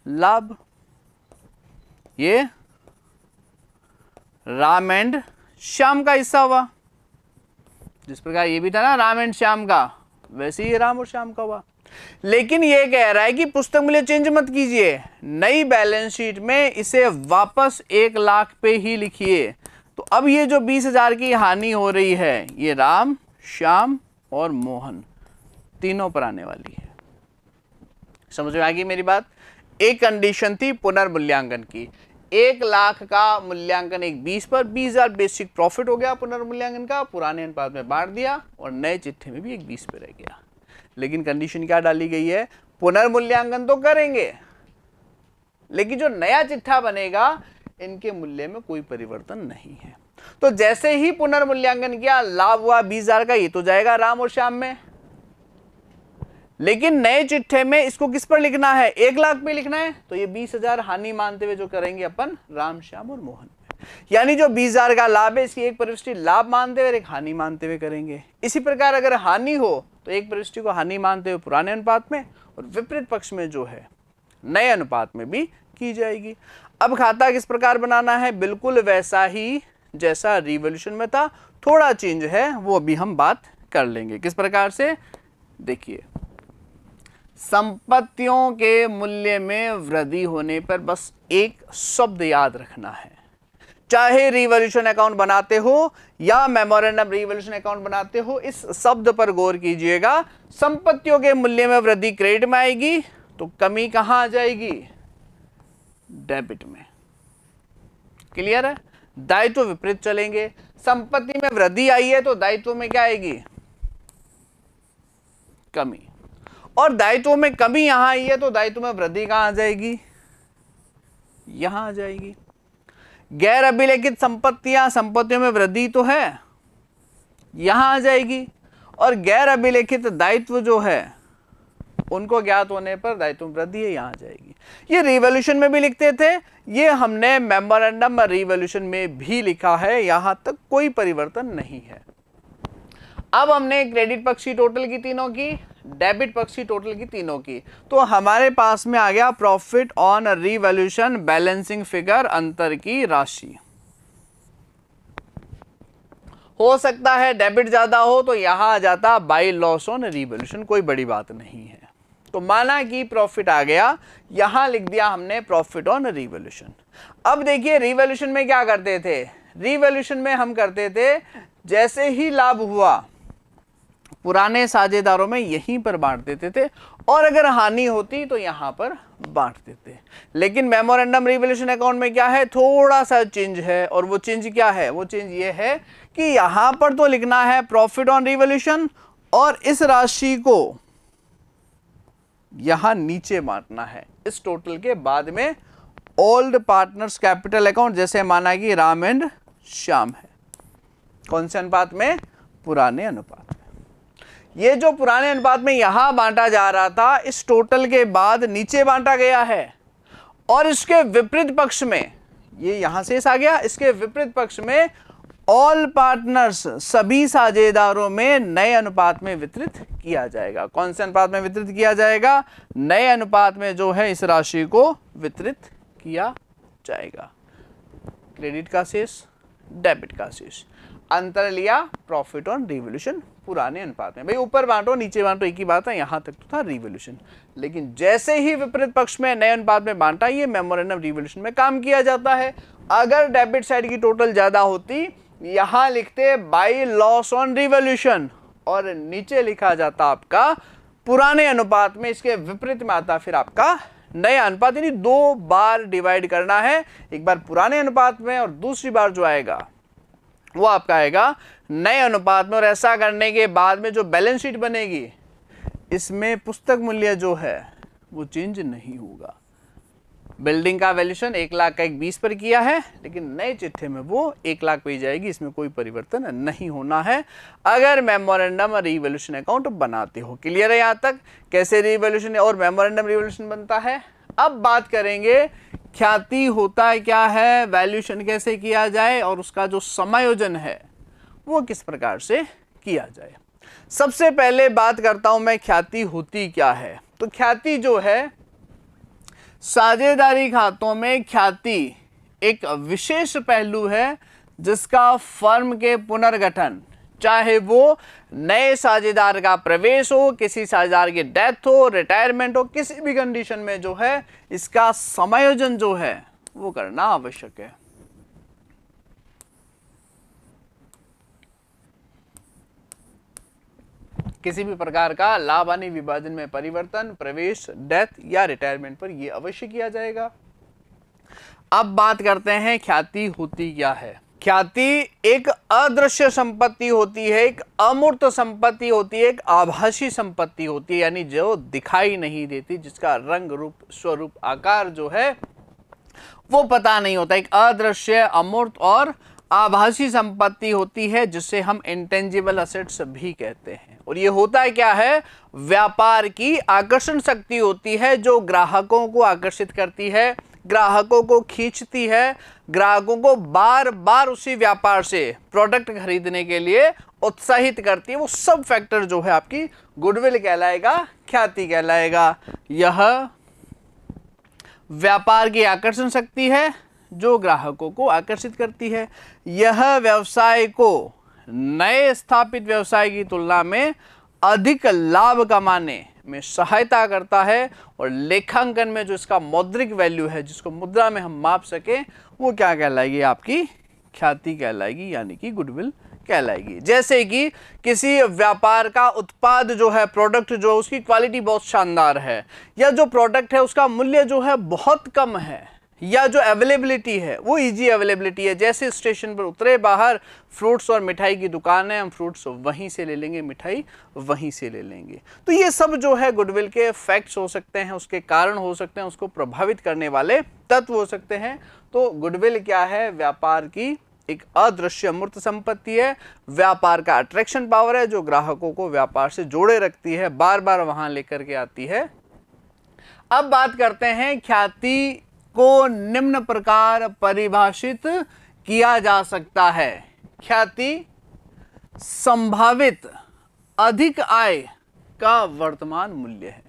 लाभ। ये राम एंड श्याम का हिस्सा हुआ। जिस प्रकार ये भी था ना राम एंड श्याम का, वैसे ही राम और श्याम का हुआ। लेकिन ये कह रहा है कि पुस्तक मूल्य चेंज मत कीजिए, नई बैलेंस शीट में इसे वापस 1,00,000 पे ही लिखिए। तो अब ये जो 20,000 की हानि हो रही है, ये राम, श्याम और मोहन तीनों पर आने वाली है। समझ में आ गई मेरी बात। एक कंडीशन थी पुनर्मूल्यांकन की, 1,00,000 का मूल्यांकन 1,20 पर, 20,000 बेसिक प्रॉफिट हो गया पुनर्मूल्यांकन का, पुराने अनुपात में बांट दिया और नए चिट्ठे में भी 1,20 पे रह गया। लेकिन कंडीशन क्या डाली गई है, पुनर्मूल्यांकन तो करेंगे, लेकिन जो नया चिट्ठा बनेगा इनके मूल्य में कोई परिवर्तन नहीं है। तो जैसे ही पुनर्मूल्यांकन किया, लाभ हुआ 20,000 का, ये तो जाएगा राम और श्याम में। लेकिन नए चिट्ठे में इसको किस पर लिखना है, 1,00,000 पे लिखना है, तो ये 20,000 हानि मानते हुए जो करेंगे अपन राम, श्याम और मोहन में। यानी जो 20,000 का लाभ है, इसकी एक प्रविष्टि लाभ मानते हुए और एक हानि मानते हुए करेंगे। इसी प्रकार अगर हानि हो तो एक प्रविष्टि को हानि मानते हुए पुराने अनुपात में और विपरीत पक्ष में जो है नए अनुपात में भी की जाएगी। अब खाता किस प्रकार बनाना है, बिल्कुल वैसा ही जैसा रिवॉल्यूशन में था, थोड़ा चेंज है, वो भी हम बात कर लेंगे। किस प्रकार से, देखिए, संपत्तियों के मूल्य में वृद्धि होने पर बस एक शब्द याद रखना है, चाहे रिवॉल्यूशन अकाउंट बनाते हो या मेमोरेंडम रिवॉल्यूशन अकाउंट बनाते हो, इस शब्द पर गौर कीजिएगा। संपत्तियों के मूल्य में वृद्धि क्रेडिट में आएगी तो कमी कहां आ जाएगी, डेबिट में। क्लियर है। दायित्व विपरीत चलेंगे, संपत्ति में वृद्धि आई है तो दायित्व में क्या आएगी, कमी, और दायित्व में कमी यहां आई है तो दायित्व में वृद्धि कहां आ जाएगी, यहां आ जाएगी। गैर अभिलेखित संपत्तियां, संपत्तियों में वृद्धि तो है, यहां आ जाएगी, और गैर अभिलेखित दायित्व जो है उनको ज्ञात होने पर दायित्व में वृद्धि है, यहां आ जाएगी। ये रिवॉल्यूशन में भी लिखते थे, ये हमने मेमोरेंडम रिवॉल्यूशन में भी लिखा है, यहां तक कोई परिवर्तन नहीं है। अब हमने क्रेडिट पक्ष की टोटल की तीनों की, डेबिट पक्ष की टोटल की तीनों की, तो हमारे पास में आ गया profit on revolution balancing figure, अंतर की राशि। हो सकता है डेबिट ज्यादा हो तो यहां आ जाता बाय लॉस ऑन रिवॉल्यूशन, कोई बड़ी बात नहीं है। तो माना कि प्रॉफिट आ गया, यहां लिख दिया हमने प्रॉफिट ऑन रिवॉल्यूशन। अब देखिए रिवॉल्यूशन में क्या करते थे, रिवॉल्यूशन में हम करते थे जैसे ही लाभ हुआ पुराने साझेदारों में यहीं पर बांट देते थे, और अगर हानि होती तो यहां पर बांट देते। लेकिन मेमोरेंडम रिवॉल्यूशन अकाउंट में क्या है, थोड़ा सा चेंज है, और वो चेंज क्या है, वो चेंज ये है कि यहां पर तो लिखना है प्रॉफिट ऑन रिवॉल्यूशन और इस राशि को यहां नीचे बांटना है इस टोटल के बाद में ओल्ड पार्टनर्स कैपिटल अकाउंट, जैसे माना कि राम एंड श्याम है। कौन से अनुपात में, पुराने अनुपात में। ये जो पुराने अनुपात में यहां बांटा जा रहा था, इस टोटल के बाद नीचे बांटा गया है, और इसके विपरीत पक्ष में ये यहां से आ गया, इसके विपरीत पक्ष में ऑल पार्टनर्स, सभी साझेदारों में नए अनुपात में वितरित किया जाएगा। कौन से अनुपात में वितरित किया जाएगा, नए अनुपात में जो है इस राशि को वितरित किया जाएगा। क्रेडिट का शेष, डेबिट का शेष। अंतर लिया प्रॉफिट ऑन रिवॉल्यूशन पुराने अनुपात में। भाई ऊपर बांटो नीचे बांटो एक ही बात है, यहां तक तो था रिवॉल्यूशन, लेकिन जैसे ही विपरीत पक्ष में नए अनुपात में बांटा, ये मेमोरेंडम रिवॉल्यूशन में काम किया जाता है। अगर डेबिट साइड की टोटल ज्यादा होती, यहां लिखते बाय लॉस ऑन रिवॉल्यूशन और नीचे लिखा जाता आपका पुराने अनुपात में, इसके विपरीत में आता फिर आपका नया अनुपात। यानी 2 बार डिवाइड करना है, एक बार पुराने अनुपात में और दूसरी बार जो आएगा वो आपका आएगा नए अनुपात में। और ऐसा करने के बाद में जो बैलेंस शीट बनेगी, इसमें पुस्तक मूल्य जो है वो चेंज नहीं होगा। बिल्डिंग का वैल्यूएशन 1 लाख का 20 पर किया है, लेकिन नए चिट्ठे में वो 1 लाख पे जाएगी, इसमें कोई परिवर्तन नहीं होना है अगर मेमोरेंडम और रिवॉल्यूशन अकाउंट बनाते हो। क्लियर है यहाँ तक कैसे रिवॉल्यूशन और मेमोरेंडम रिवॉल्यूशन बनता है। अब बात करेंगे ख्याति होता क्या है, वैल्यूएशन कैसे किया जाए और उसका जो समायोजन है वो किस प्रकार से किया जाए। सबसे पहले बात करता हूं मैं ख्याति होती क्या है। तो ख्याति जो है, साझेदारी खातों में ख्याति एक विशेष पहलू है जिसका फर्म के पुनर्गठन, चाहे वो नए साझेदार का प्रवेश हो, किसी साझेदार की डेथ हो, रिटायरमेंट हो, किसी भी कंडीशन में जो है इसका समायोजन जो है वो करना आवश्यक है। किसी भी प्रकार का लाभ हानि विभाजन में परिवर्तन, प्रवेश, डेथ या रिटायरमेंट पर यह अवश्य किया जाएगा। अब बात करते हैं ख्याति होती क्या है। ख्याति एक अदृश्य संपत्ति होती है, एक अमूर्त संपत्ति होती है, एक आभासी संपत्ति होती है, यानी जो दिखाई नहीं देती, जिसका रंग रूप स्वरूप आकार जो है वो पता नहीं होता। एक अदृश्य, अमूर्त और आभासी संपत्ति होती है जिसे हम इंटेंजिबल असेट्स भी कहते हैं। और ये होता क्या है, व्यापार की आकर्षण शक्ति होती है जो ग्राहकों को आकर्षित करती है, ग्राहकों को खींचती है, ग्राहकों को बार बार उसी व्यापार से प्रोडक्ट खरीदने के लिए उत्साहित करती है। वो सब फैक्टर जो है आपकी गुडविल कहलाएगा, ख्याति कहलाएगा। यह व्यापार की आकर्षण शक्ति है जो ग्राहकों को आकर्षित करती है। यह व्यवसाय को नए स्थापित व्यवसाय की तुलना में अधिक लाभ कमाने में सहायता करता है। और लेखांकन में जो इसका मौद्रिक वैल्यू है, जिसको मुद्रा में हम माप सके, वो क्या कहलाएगी, आपकी ख्याति कहलाएगी, यानी कि गुडविल कहलाएगी। जैसे कि किसी व्यापार का उत्पाद जो है, प्रोडक्ट जो, उसकी क्वालिटी बहुत शानदार है, या जो प्रोडक्ट है उसका मूल्य जो है बहुत कम है, या जो अवेलेबिलिटी है वो इजी अवेलेबिलिटी है। जैसे स्टेशन पर उतरे, बाहर फ्रूट्स और मिठाई की दुकान है, हम फ्रूट्स वहीं से ले लेंगे, मिठाई वहीं से ले लेंगे। तो ये सब जो है गुडविल के फैक्ट्स हो सकते हैं, उसके कारण हो सकते हैं, उसको प्रभावित करने वाले तत्व हो सकते हैं। तो गुडविल क्या है, व्यापार की एक अदृश्य अमूर्त संपत्ति है, व्यापार का अट्रैक्शन पावर है जो ग्राहकों को व्यापार से जोड़े रखती है, बार बार वहां लेकर के आती है। अब बात करते हैं ख्याति को निम्न प्रकार परिभाषित किया जा सकता है। ख्याति संभावित अधिक आय का वर्तमान मूल्य है।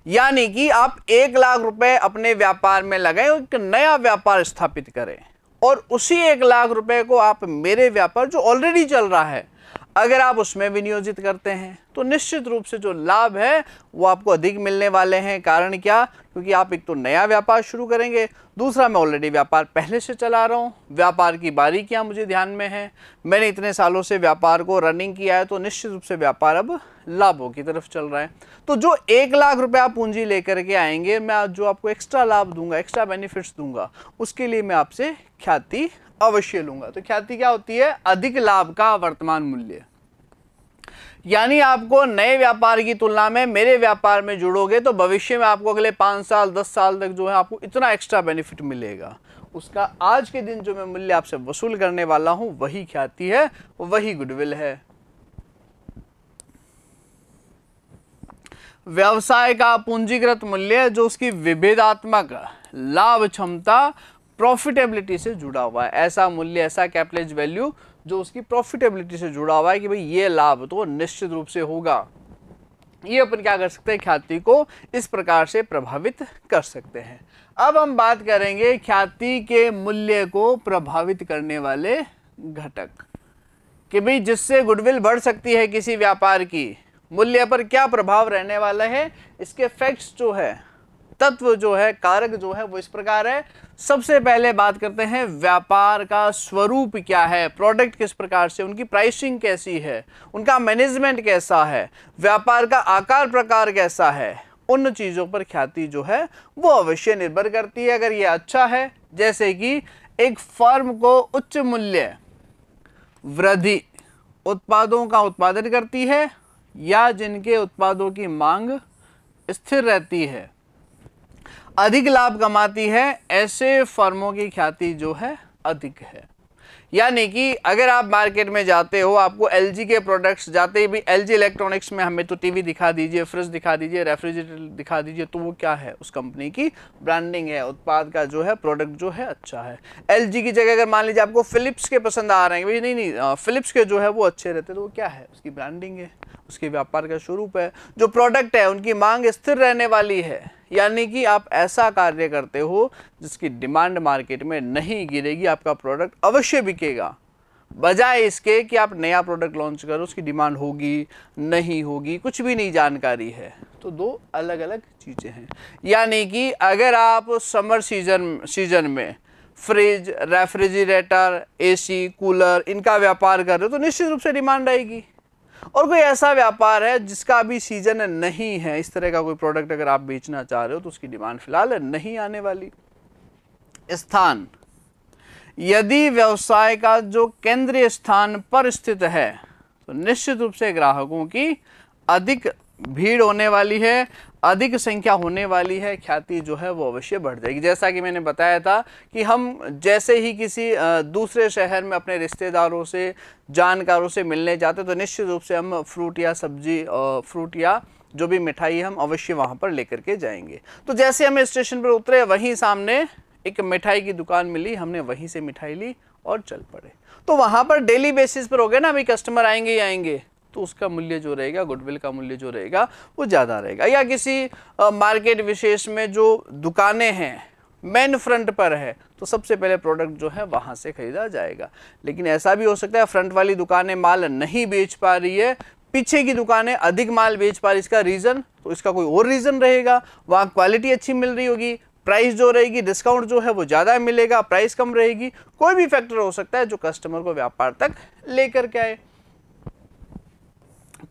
यानी कि आप 1 लाख रुपए अपने व्यापार में लगाएं, एक नया व्यापार स्थापित करें, और उसी 1 लाख रुपए को आप मेरे व्यापार जो ऑलरेडी चल रहा है, अगर आप उसमें विनियोजित करते हैं तो निश्चित रूप से जो लाभ है वो आपको अधिक मिलने वाले हैं। कारण क्या, क्योंकि आप एक तो नया व्यापार शुरू करेंगे, दूसरा मैं ऑलरेडी व्यापार पहले से चला रहा हूँ, व्यापार की बारीकियां मुझे ध्यान में है, मैंने इतने सालों से व्यापार को रनिंग किया है, तो निश्चित रूप से व्यापार अब लाभों की तरफ चल रहा है। तो जो 1 लाख रुपए आप पूंजी लेकर के आएंगे, मैं जो आपको एक्स्ट्रा लाभ दूंगा, एक्स्ट्रा बेनिफिट्स दूंगा, उसके लिए मैं आपसे ख्याति अवश्य लूंगा। तो ख्याति क्या होती है, अधिक लाभ का वर्तमान मूल्य। यानी आपको नए व्यापार की तुलना में मेरे व्यापार में जुड़ोगे तो भविष्य में आपको अगले 5 साल 10 साल तक जो है आपको इतना एक्स्ट्रा बेनिफिट मिलेगा, उसका आज के दिन जो मैं मूल्य आपसे वसूल करने वाला हूं वही ख्याति है, वही गुडविल है। व्यवसाय का पूंजीगत मूल्य जो उसकी विभेदात्मक लाभ क्षमता प्रॉफिटेबिलिटी से जुड़ा हुआ है, ऐसा मूल्य, ऐसा कैपिटलाइज्ड वैल्यू जो उसकी प्रॉफिटेबिलिटी से जुड़ा हुआ है कि भाई ये लाभ तो निश्चित रूप से होगा। ये अपन क्या कर सकते हैं, ख्याति को इस प्रकार से प्रभावित कर सकते हैं। अब हम बात करेंगे ख्याति के मूल्य को प्रभावित करने वाले घटक। कि भाई जिससे गुडविल बढ़ सकती है किसी व्यापार की, मूल्य पर क्या प्रभाव रहने वाला है, इसके फैक्ट्स जो है, तत्व जो है, कारक जो है वो इस प्रकार है। सबसे पहले बात करते हैं व्यापार का स्वरूप क्या है, प्रोडक्ट किस प्रकार से, उनकी प्राइसिंग कैसी है, उनका मैनेजमेंट कैसा है, व्यापार का आकार प्रकार कैसा है, उन चीज़ों पर ख्याति जो है वो अवश्य निर्भर करती है। अगर ये अच्छा है, जैसे कि एक फर्म को उच्च मूल्य वृद्धि उत्पादों का उत्पादन करती है या जिनके उत्पादों की मांग स्थिर रहती है, अधिक लाभ कमाती है, ऐसे फर्मों की ख्याति जो है अधिक है। यानी कि अगर आप मार्केट में जाते हो, आपको एलजी के प्रोडक्ट्स जाते ही भी एलजी इलेक्ट्रॉनिक्स में हमें तो टीवी दिखा दीजिए, फ्रिज दिखा दीजिए, रेफ्रिजरेटर दिखा दीजिए, तो वो क्या है, उस कंपनी की ब्रांडिंग है, उत्पाद का जो है प्रोडक्ट जो है अच्छा है। एलजी की जगह अगर मान लीजिए आपको फिलिप्स के पसंद आ रहे हैं, भाई नहीं फिलिप्स के जो है वो अच्छे रहते, तो वो क्या है, उसकी ब्रांडिंग है, उसके व्यापार का स्वरूप है। जो प्रोडक्ट है उनकी मांग स्थिर रहने वाली है, यानी कि आप ऐसा कार्य करते हो जिसकी डिमांड मार्केट में नहीं गिरेगी, आपका प्रोडक्ट अवश्य बिकेगा, बजाय इसके कि आप नया प्रोडक्ट लॉन्च करो, उसकी डिमांड होगी नहीं होगी कुछ भी नहीं जानकारी है। तो दो अलग अलग चीज़ें हैं। यानी कि अगर आप समर सीजन में फ्रिज, रेफ्रिजरेटर, एसी, कूलर इनका व्यापार कर रहे हो तो निश्चित रूप से डिमांड आएगी। और कोई ऐसा व्यापार है जिसका अभी सीजन नहीं है, इस तरह का कोई प्रोडक्ट अगर आप बेचना चाह रहे हो तो उसकी डिमांड फिलहाल नहीं आने वाली। स्थान, यदि व्यवसाय का जो केंद्रीय स्थान पर स्थित है तो निश्चित रूप से ग्राहकों की अधिक भीड़ होने वाली है, अधिक संख्या होने वाली है, ख्याति जो है वो अवश्य बढ़ जाएगी। जैसा कि मैंने बताया था कि हम जैसे ही किसी दूसरे शहर में अपने रिश्तेदारों से, जानकारों से मिलने जाते तो निश्चित रूप से हम फ्रूट या सब्जी, फ्रूट या जो भी मिठाई हम अवश्य वहाँ पर लेकर के जाएंगे। तो जैसे हमें स्टेशन पर उतरे, वहीं सामने एक मिठाई की दुकान मिली, हमने वहीं से मिठाई ली और चल पड़े। तो वहाँ पर डेली बेसिस पर हो गया ना, अभी कस्टमर आएंगे ही आएंगे, तो उसका मूल्य जो रहेगा, गुडविल का मूल्य जो रहेगा वो ज़्यादा रहेगा। या किसी मार्केट विशेष में जो दुकानें हैं, मेन फ्रंट पर है, तो सबसे पहले प्रोडक्ट जो है वहाँ से खरीदा जाएगा। लेकिन ऐसा भी हो सकता है फ्रंट वाली दुकानें माल नहीं बेच पा रही है, पीछे की दुकानें अधिक माल बेच पा रही, इसका रीज़न, तो इसका कोई और रीज़न रहेगा, वहाँ क्वालिटी अच्छी मिल रही होगी, प्राइस जो रहेगी, डिस्काउंट जो है वो ज़्यादा मिलेगा, प्राइस कम रहेगी, कोई भी फैक्टर हो सकता है जो कस्टमर को व्यापार तक लेकर के आए।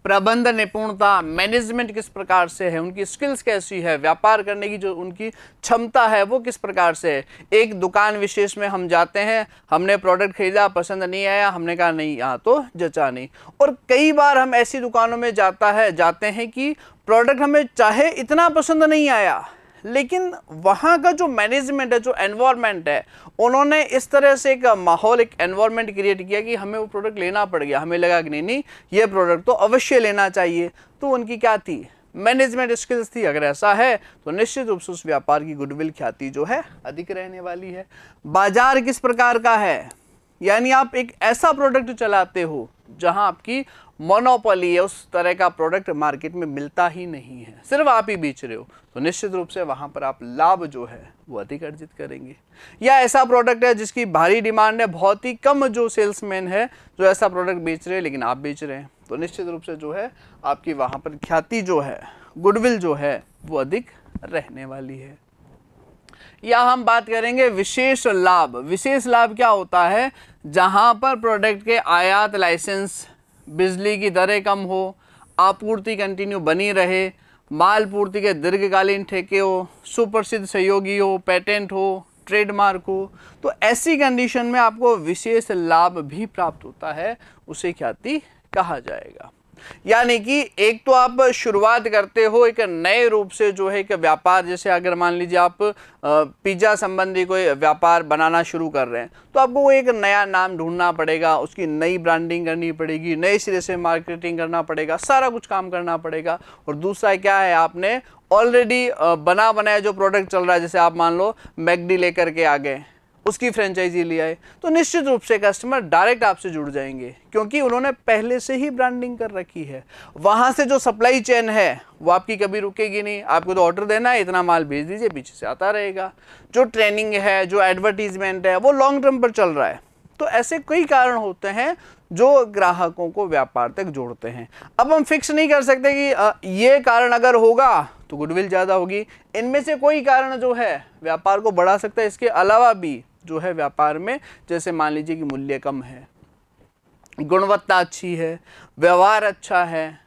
प्रबंध निपुणता, मैनेजमेंट किस प्रकार से है, उनकी स्किल्स कैसी है, व्यापार करने की जो उनकी क्षमता है वो किस प्रकार से है। एक दुकान विशेष में हम जाते हैं, हमने प्रोडक्ट खरीदा, पसंद नहीं आया, हमने कहा नहीं यहाँ तो जचा नहीं। और कई बार हम ऐसी दुकानों में जाते हैं कि प्रोडक्ट हमें चाहे इतना पसंद नहीं आया, लेकिन वहाँ का जो मैनेजमेंट है, जो एनवायरनमेंट है, उन्होंने इस तरह से एक माहौल, एक एनवायरनमेंट क्रिएट किया कि हमें वो प्रोडक्ट लेना पड़ गया। हमें लगा कि नहीं ये प्रोडक्ट तो अवश्य लेना चाहिए। तो उनकी क्या थी, मैनेजमेंट स्किल्स थी। अगर ऐसा है तो निश्चित रूप से उस व्यापार की गुडविल ख्याति जो है अधिक रहने वाली है। बाजार किस प्रकार का है, यानी आप एक ऐसा प्रोडक्ट चलाते हो जहां आपकी मोनोपोली है, उस तरह का प्रोडक्ट मार्केट में मिलता ही नहीं है, सिर्फ आप ही बेच रहे हो, तो निश्चित रूप से वहां पर आप लाभ जो है वो अधिक अर्जित करेंगे। या ऐसा प्रोडक्ट है जिसकी भारी डिमांड है, बहुत ही कम जो सेल्समैन है जो ऐसा प्रोडक्ट बेच रहे हैं, लेकिन आप बेच रहे हैं, तो निश्चित रूप से जो है आपकी वहां पर ख्याति जो है, गुडविल जो है वो अधिक रहने वाली है। या हम बात करेंगे विशेष लाभ। विशेष लाभ क्या होता है, जहां पर प्रोडक्ट के आयात लाइसेंस, बिजली की दरें कम हो, आपूर्ति कंटिन्यू बनी रहे, माल पूर्ति के दीर्घकालीन ठेके हो, सुप्रसिद्ध सहयोगी हो, पेटेंट हो, ट्रेडमार्क हो, तो ऐसी कंडीशन में आपको विशेष लाभ भी प्राप्त होता है, उसे ख्याति कहा जाएगा। यानी कि एक तो आप शुरुआत करते हो एक नए रूप से जो है एक व्यापार, जैसे अगर मान लीजिए आप पिज्ज़ा संबंधी कोई व्यापार बनाना शुरू कर रहे हैं, तो आपको वो एक नया नाम ढूंढना पड़ेगा, उसकी नई ब्रांडिंग करनी पड़ेगी, नए सिरे से मार्केटिंग करना पड़ेगा, सारा कुछ काम करना पड़ेगा। और दूसरा क्या है, आपने ऑलरेडी बना बनाया जो प्रोडक्ट चल रहा है, जैसे आप मान लो मैकडी लेकर के आ गए, उसकी फ्रेंचाइजी ले आए, तो निश्चित रूप से कस्टमर डायरेक्ट आपसे जुड़ जाएंगे, क्योंकि उन्होंने पहले से ही ब्रांडिंग कर रखी है। वहाँ से जो सप्लाई चेन है वो आपकी कभी रुकेगी नहीं, आपको तो ऑर्डर देना है, इतना माल भेज दीजिए, पीछे से आता रहेगा। जो ट्रेनिंग है, जो एडवर्टीजमेंट है, वो लॉन्ग टर्म पर चल रहा है, तो ऐसे कई कारण होते हैं जो ग्राहकों को व्यापार तक जोड़ते हैं। अब हम फिक्स नहीं कर सकते कि ये कारण अगर होगा तो गुडविल ज़्यादा होगी। इनमें से कोई कारण जो है व्यापार को बढ़ा सकता है। इसके अलावा भी जो है व्यापार में, जैसे मान लीजिए कि मूल्य कम है, गुणवत्ता अच्छी है, व्यवहार अच्छा है,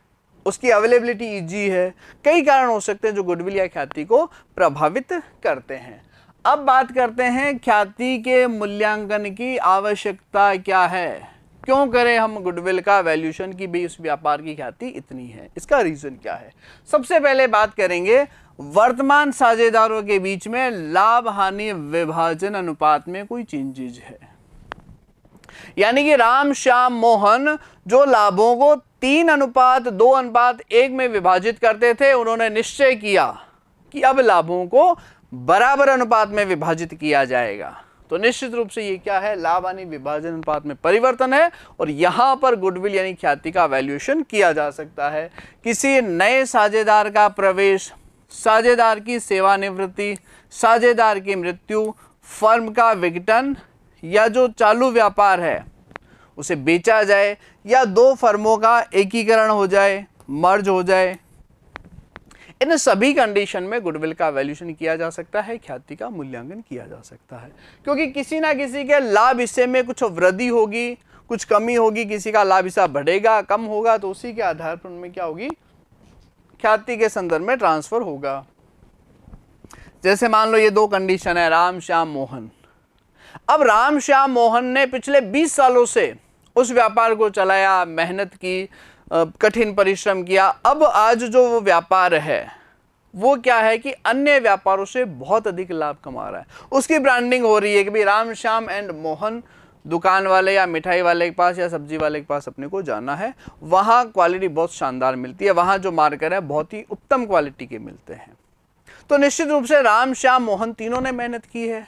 उसकी अवेलेबिलिटी ईजी है, कई कारण हो सकते हैं जो गुडविल या ख्याति को प्रभावित करते हैं। अब बात करते हैं ख्याति के मूल्यांकन की आवश्यकता क्या है, क्यों करें हम गुडविल का वैल्यूएशन की भी उस व्यापार की ख्याति इतनी है, इसका रीजन क्या है। सबसे पहले बात करेंगे वर्तमान साझेदारों के बीच में लाभ हानि विभाजन अनुपात में कोई चेंजेज है। यानी कि राम श्याम मोहन जो लाभों को 3:2:1 में विभाजित करते थे, उन्होंने निश्चय किया कि अब लाभों को बराबर अनुपात में विभाजित किया जाएगा। तो निश्चित रूप से ये क्या है, लाभ हानि विभाजन अनुपात में परिवर्तन है और यहां पर गुडविल यानी ख्याति का वैल्यूएशन किया जा सकता है। किसी नए साझेदार का प्रवेश, साझेदार की सेवानिवृत्ति, साझेदार की मृत्यु, फर्म का विघटन या जो चालू व्यापार है उसे बेचा जाए, या दो फर्मों का एकीकरण हो जाए, मर्ज हो जाए, इन सभी कंडीशन में गुडविल का वैल्यूएशन किया जा सकता है, ख्याति का मूल्यांकन किया जा सकता है। क्योंकि किसी ना किसी के लाभ हिस्से में कुछ वृद्धि होगी, कुछ कमी होगी, किसी का लाभ हिस्सा बढ़ेगा, कम होगा, तो उसी के आधार पर उनमें क्या होगी, ख्याति के संदर्भ में ट्रांसफर होगा। जैसे मान लो ये दो कंडीशन है, राम श्याम मोहन। अब राम श्याम मोहन ने पिछले 20 सालों से उस व्यापार को चलाया, मेहनत की, कठिन परिश्रम किया। अब आज जो वो व्यापार है वो क्या है कि अन्य व्यापारों से बहुत अधिक लाभ कमा रहा है। उसकी ब्रांडिंग हो रही है कि भाई राम श्याम एंड मोहन, दुकान वाले या मिठाई वाले के पास या सब्जी वाले के पास अपने को जाना है, वहाँ क्वालिटी बहुत शानदार मिलती है, वहाँ जो मार्कर है बहुत ही उत्तम क्वालिटी के मिलते हैं। तो निश्चित रूप से राम श्याम मोहन तीनों ने मेहनत की है,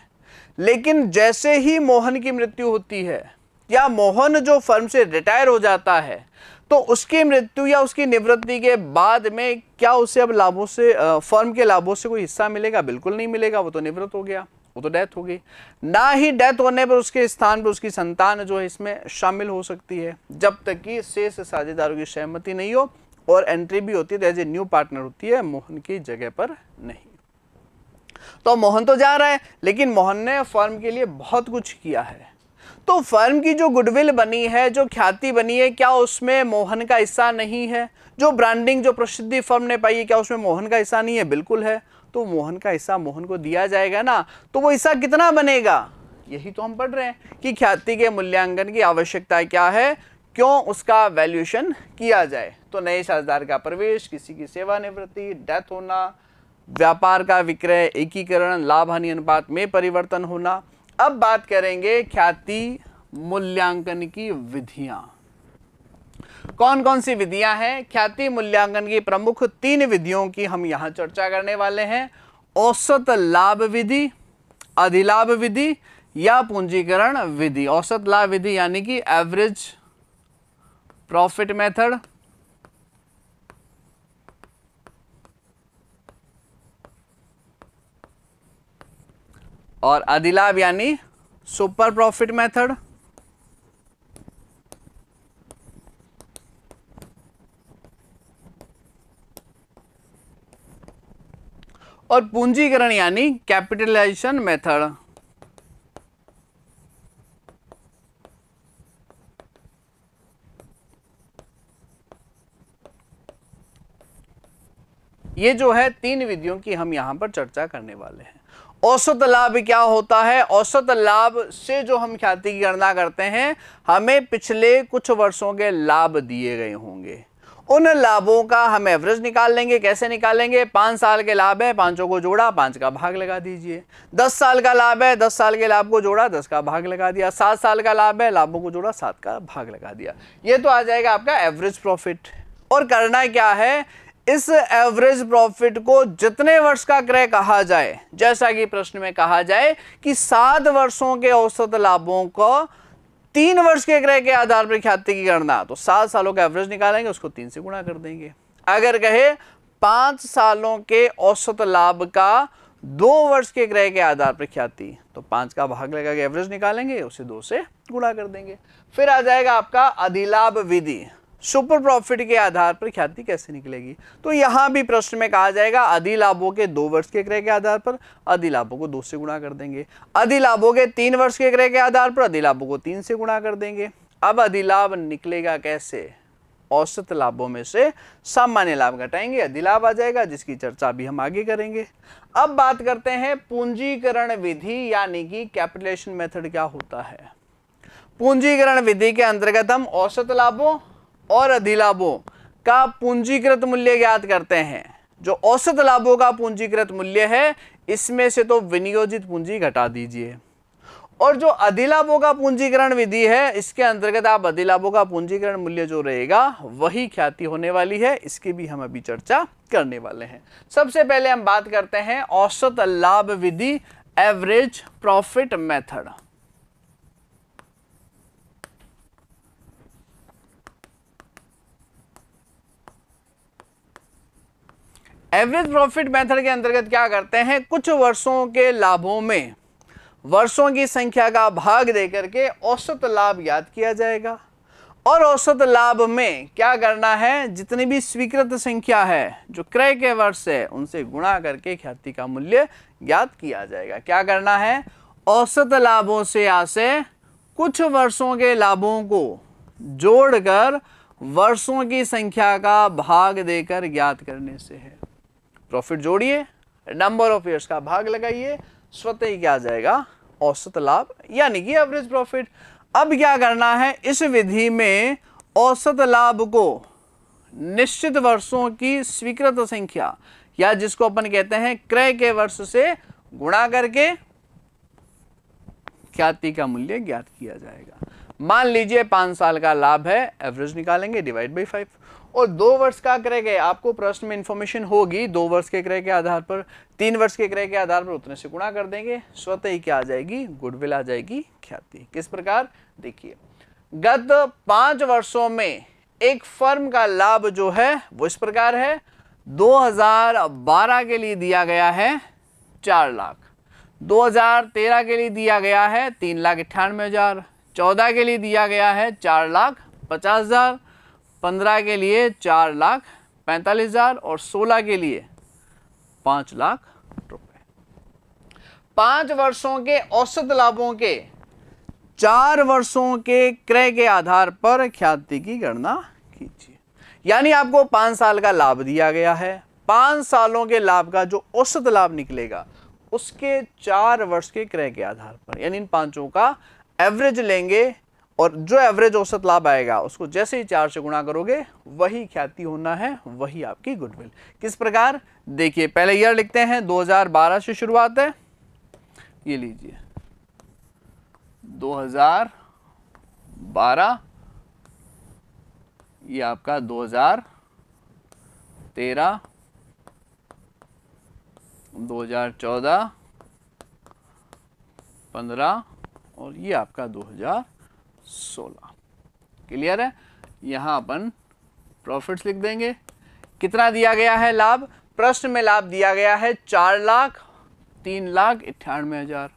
लेकिन जैसे ही मोहन की मृत्यु होती है या मोहन जो फर्म से रिटायर हो जाता है, तो उसकी मृत्यु या उसकी निवृत्ति के बाद में क्या उसे अब लाभों से, फर्म के लाभों से कोई हिस्सा मिलेगा? बिल्कुल नहीं मिलेगा, वो तो निवृत्त हो गया, वो तो डेथ हो गई। ना ही डेथ होने पर उसके स्थान पर उसकी संतान जो है इसमें शामिल हो सकती है, जब तक कि शेष साझेदारों की सहमति नहीं हो और एंट्री भी होती है तो एज ए न्यू पार्टनर होती है, मोहन की जगह पर नहीं। तो मोहन तो जा रहा है, लेकिन मोहन ने फर्म के लिए बहुत कुछ किया है। तो फर्म की जो गुडविल बनी है, जो ख्याति बनी है, क्या उसमें मोहन का हिस्सा नहीं है? जो ब्रांडिंग, जो प्रसिद्धि फर्म ने पाई है, क्या उसमें मोहन का हिस्सा नहीं है? बिल्कुल है। तो मोहन का हिस्सा मोहन को दिया जाएगा ना, तो वो हिस्सा कितना बनेगा? यही तो हम पढ़ रहे हैं कि ख्याति के मूल्यांकन की आवश्यकता क्या है, क्यों उसका वैल्यूएशन किया जाए। तो नए साझेदार का प्रवेश, किसी की सेवानिवृत्ति, डेथ होना, व्यापार का विक्रय, एकीकरण, लाभ हानि अनुपात में परिवर्तन होना। अब बात करेंगे ख्याति मूल्यांकन की विधियां। कौन कौन सी विधियां हैं? ख्याति मूल्यांकन की प्रमुख 3 विधियों की हम यहां चर्चा करने वाले हैं। औसत लाभ विधि, अधिलाभ विधि या पूंजीकरण विधि। औसत लाभ विधि यानी कि एवरेज प्रॉफिट मेथड, और अधिलाभ यानी सुपर प्रॉफिट मेथड। और पूंजीकरण यानी कैपिटलाइजेशन मेथड। ये जो है 3 विधियों की हम यहां पर चर्चा करने वाले हैं। औसत लाभ क्या होता है? औसत लाभ से जो हम ख्याति की गणना करते हैं, हमें पिछले कुछ वर्षों के लाभ दिए गए होंगे, उन लाभों का हम एवरेज निकाल लेंगे। कैसे निकालेंगे? 5 साल के लाभ है, 5 को जोड़ा, 5 का भाग लगा दीजिए। 10 साल का लाभ है, 10 साल के लाभ को जोड़ा, 10 का भाग लगा दिया। 7 साल का लाभ है, लाभों को जोड़ा, 7 का भाग लगा दिया। ये तो आ जाएगा आपका एवरेज प्रॉफिट। और करना क्या है, इस एवरेज प्रॉफिट को जितने वर्ष का क्रय कहा जाए, जैसा कि प्रश्न में कहा जाए कि 7 वर्षों के औसत लाभों को 3 वर्ष के क्रय के आधार पर ख्याति की गणना, तो 7 सालों का एवरेज निकालेंगे, उसको 3 से गुणा कर देंगे। अगर कहे 5 सालों के औसत लाभ का 2 वर्ष के क्रय के आधार पर ख्याति, तो 5 का भाग लगा के एवरेज निकालेंगे, उसे 2 से गुणा कर देंगे। फिर आ जाएगा आपका अधिलाभ विधि, सुपर प्रॉफिट के आधार पर ख्याति कैसे निकलेगी। तो यहां भी प्रश्न में कहा जाएगा अधिलाभों के 2 वर्ष के क्रय के आधार पर अधिलाभों को 2 से गुणा कर देंगे, अधिलाभों के 3 वर्ष के क्रय के आधार पर अधिलाभों को 3 से गुणा कर देंगे। अब अधिलाभ निकलेगा कैसे, औसत लाभों में से सामान्य लाभ घटाएंगे, अधिलाभ आ जाएगा, जिसकी चर्चा भी हम आगे करेंगे। अब बात करते हैं पूंजीकरण विधि यानी कि कैपिटलेशन मेथड क्या होता है। पूंजीकरण विधि के अंतर्गत हम औसत लाभों और अधिलाभों का पूंजीकृत मूल्य ज्ञात करते हैं। जो औसत लाभों का पूंजीकृत मूल्य है, इसमें से तो विनियोजित पूंजी घटा दीजिए, और जो अधिलाभों का पूंजीकरण विधि है, इसके अंतर्गत आप अधिलाभों का पूंजीकरण मूल्य जो रहेगा वही ख्याति होने वाली है। इसकी भी हम अभी चर्चा करने वाले हैं। सबसे पहले हम बात करते हैं औसत लाभ विधि, average profit method. Average profit method के अंतर्गत क्या करते हैं, कुछ वर्षों के लाभों में वर्षों की संख्या का भाग देकर के औसत लाभ ज्ञात किया जाएगा, और औसत लाभ में क्या करना है, जितनी भी स्वीकृत संख्या है जो क्रय के वर्ष है उनसे गुणा करके ख्याति का मूल्य ज्ञात किया जाएगा। क्या करना है, औसत लाभों से आसे कुछ वर्षों के लाभों को जोड़कर वर्षों की संख्या का भाग देकर ज्ञात करने से है। प्रॉफिट जोड़िए, नंबर ऑफ ईयर्स का भाग लगाइए, स्वतः ही क्या आ जाएगा, औसत लाभ यानी कि एवरेज प्रॉफिट। अब क्या करना है, इस विधि में औसत लाभ को निश्चित वर्षों की स्वीकृत संख्या या जिसको अपन कहते हैं क्रय के वर्ष से गुणा करके ख्याति का मूल्य ज्ञात किया जाएगा। मान लीजिए 5 साल का लाभ है, एवरेज निकालेंगे, डिवाइड बाई 5, और 2 वर्ष का क्रय के, आपको प्रश्न में इंफॉर्मेशन होगी 2 वर्ष के क्रय के आधार पर, 3 वर्ष के क्रय के आधार पर उतने से गुणा कर देंगे, स्वतः ही क्या आ जाएगी, गुडविल आ जाएगी, ख्याति। किस प्रकार, देखिए गत 5 वर्षों में एक फर्म का लाभ जो है वो इस प्रकार है, 2012 के लिए दिया गया है 4 लाख, 2013 के लिए दिया गया है 3,98,000, 14 के लिए दिया गया है 4,50,000, 15 के लिए 4,45,000 और 16 के लिए 5 लाख रुपए। 5 वर्षों के औसत लाभों के 4 वर्षों के क्रय के आधार पर ख्याति की गणना कीजिए। यानी आपको 5 साल का लाभ दिया गया है, 5 सालों के लाभ का जो औसत लाभ निकलेगा उसके 4 वर्ष के क्रय के आधार पर, यानी इन 5 का एवरेज लेंगे, और जो एवरेज औसत लाभ आएगा उसको जैसे ही 4 से गुणा करोगे वही ख्याति होना है, वही आपकी गुडविल। किस प्रकार, देखिए पहले ईयर लिखते हैं, 2012 से शुरुआत है, ये लीजिए 2012, ये आपका 2013, 2014, 15 और ये आपका 2016। क्लियर है। यहाँ अपन प्रॉफिट्स लिख देंगे। कितना दिया गया है लाभ, प्रश्न में लाभ दिया गया है 4,03,98,000।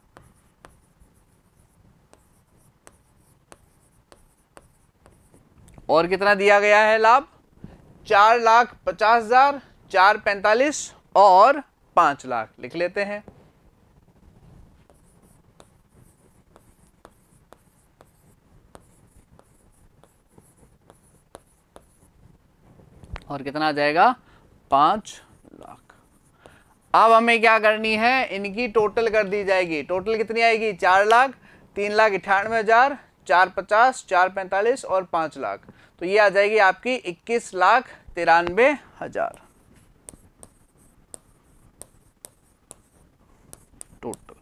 और कितना दिया गया है लाभ, 4,50,000, 4,45 और 5 लाख लिख लेते हैं। और कितना आ जाएगा, 5 लाख। अब हमें क्या करनी है, इनकी टोटल कर दी जाएगी। टोटल कितनी आएगी, 4 लाख, 3,98,000, 4,50, 4,45 और 5 लाख। तो ये आ जाएगी आपकी 21,93,000 टोटल।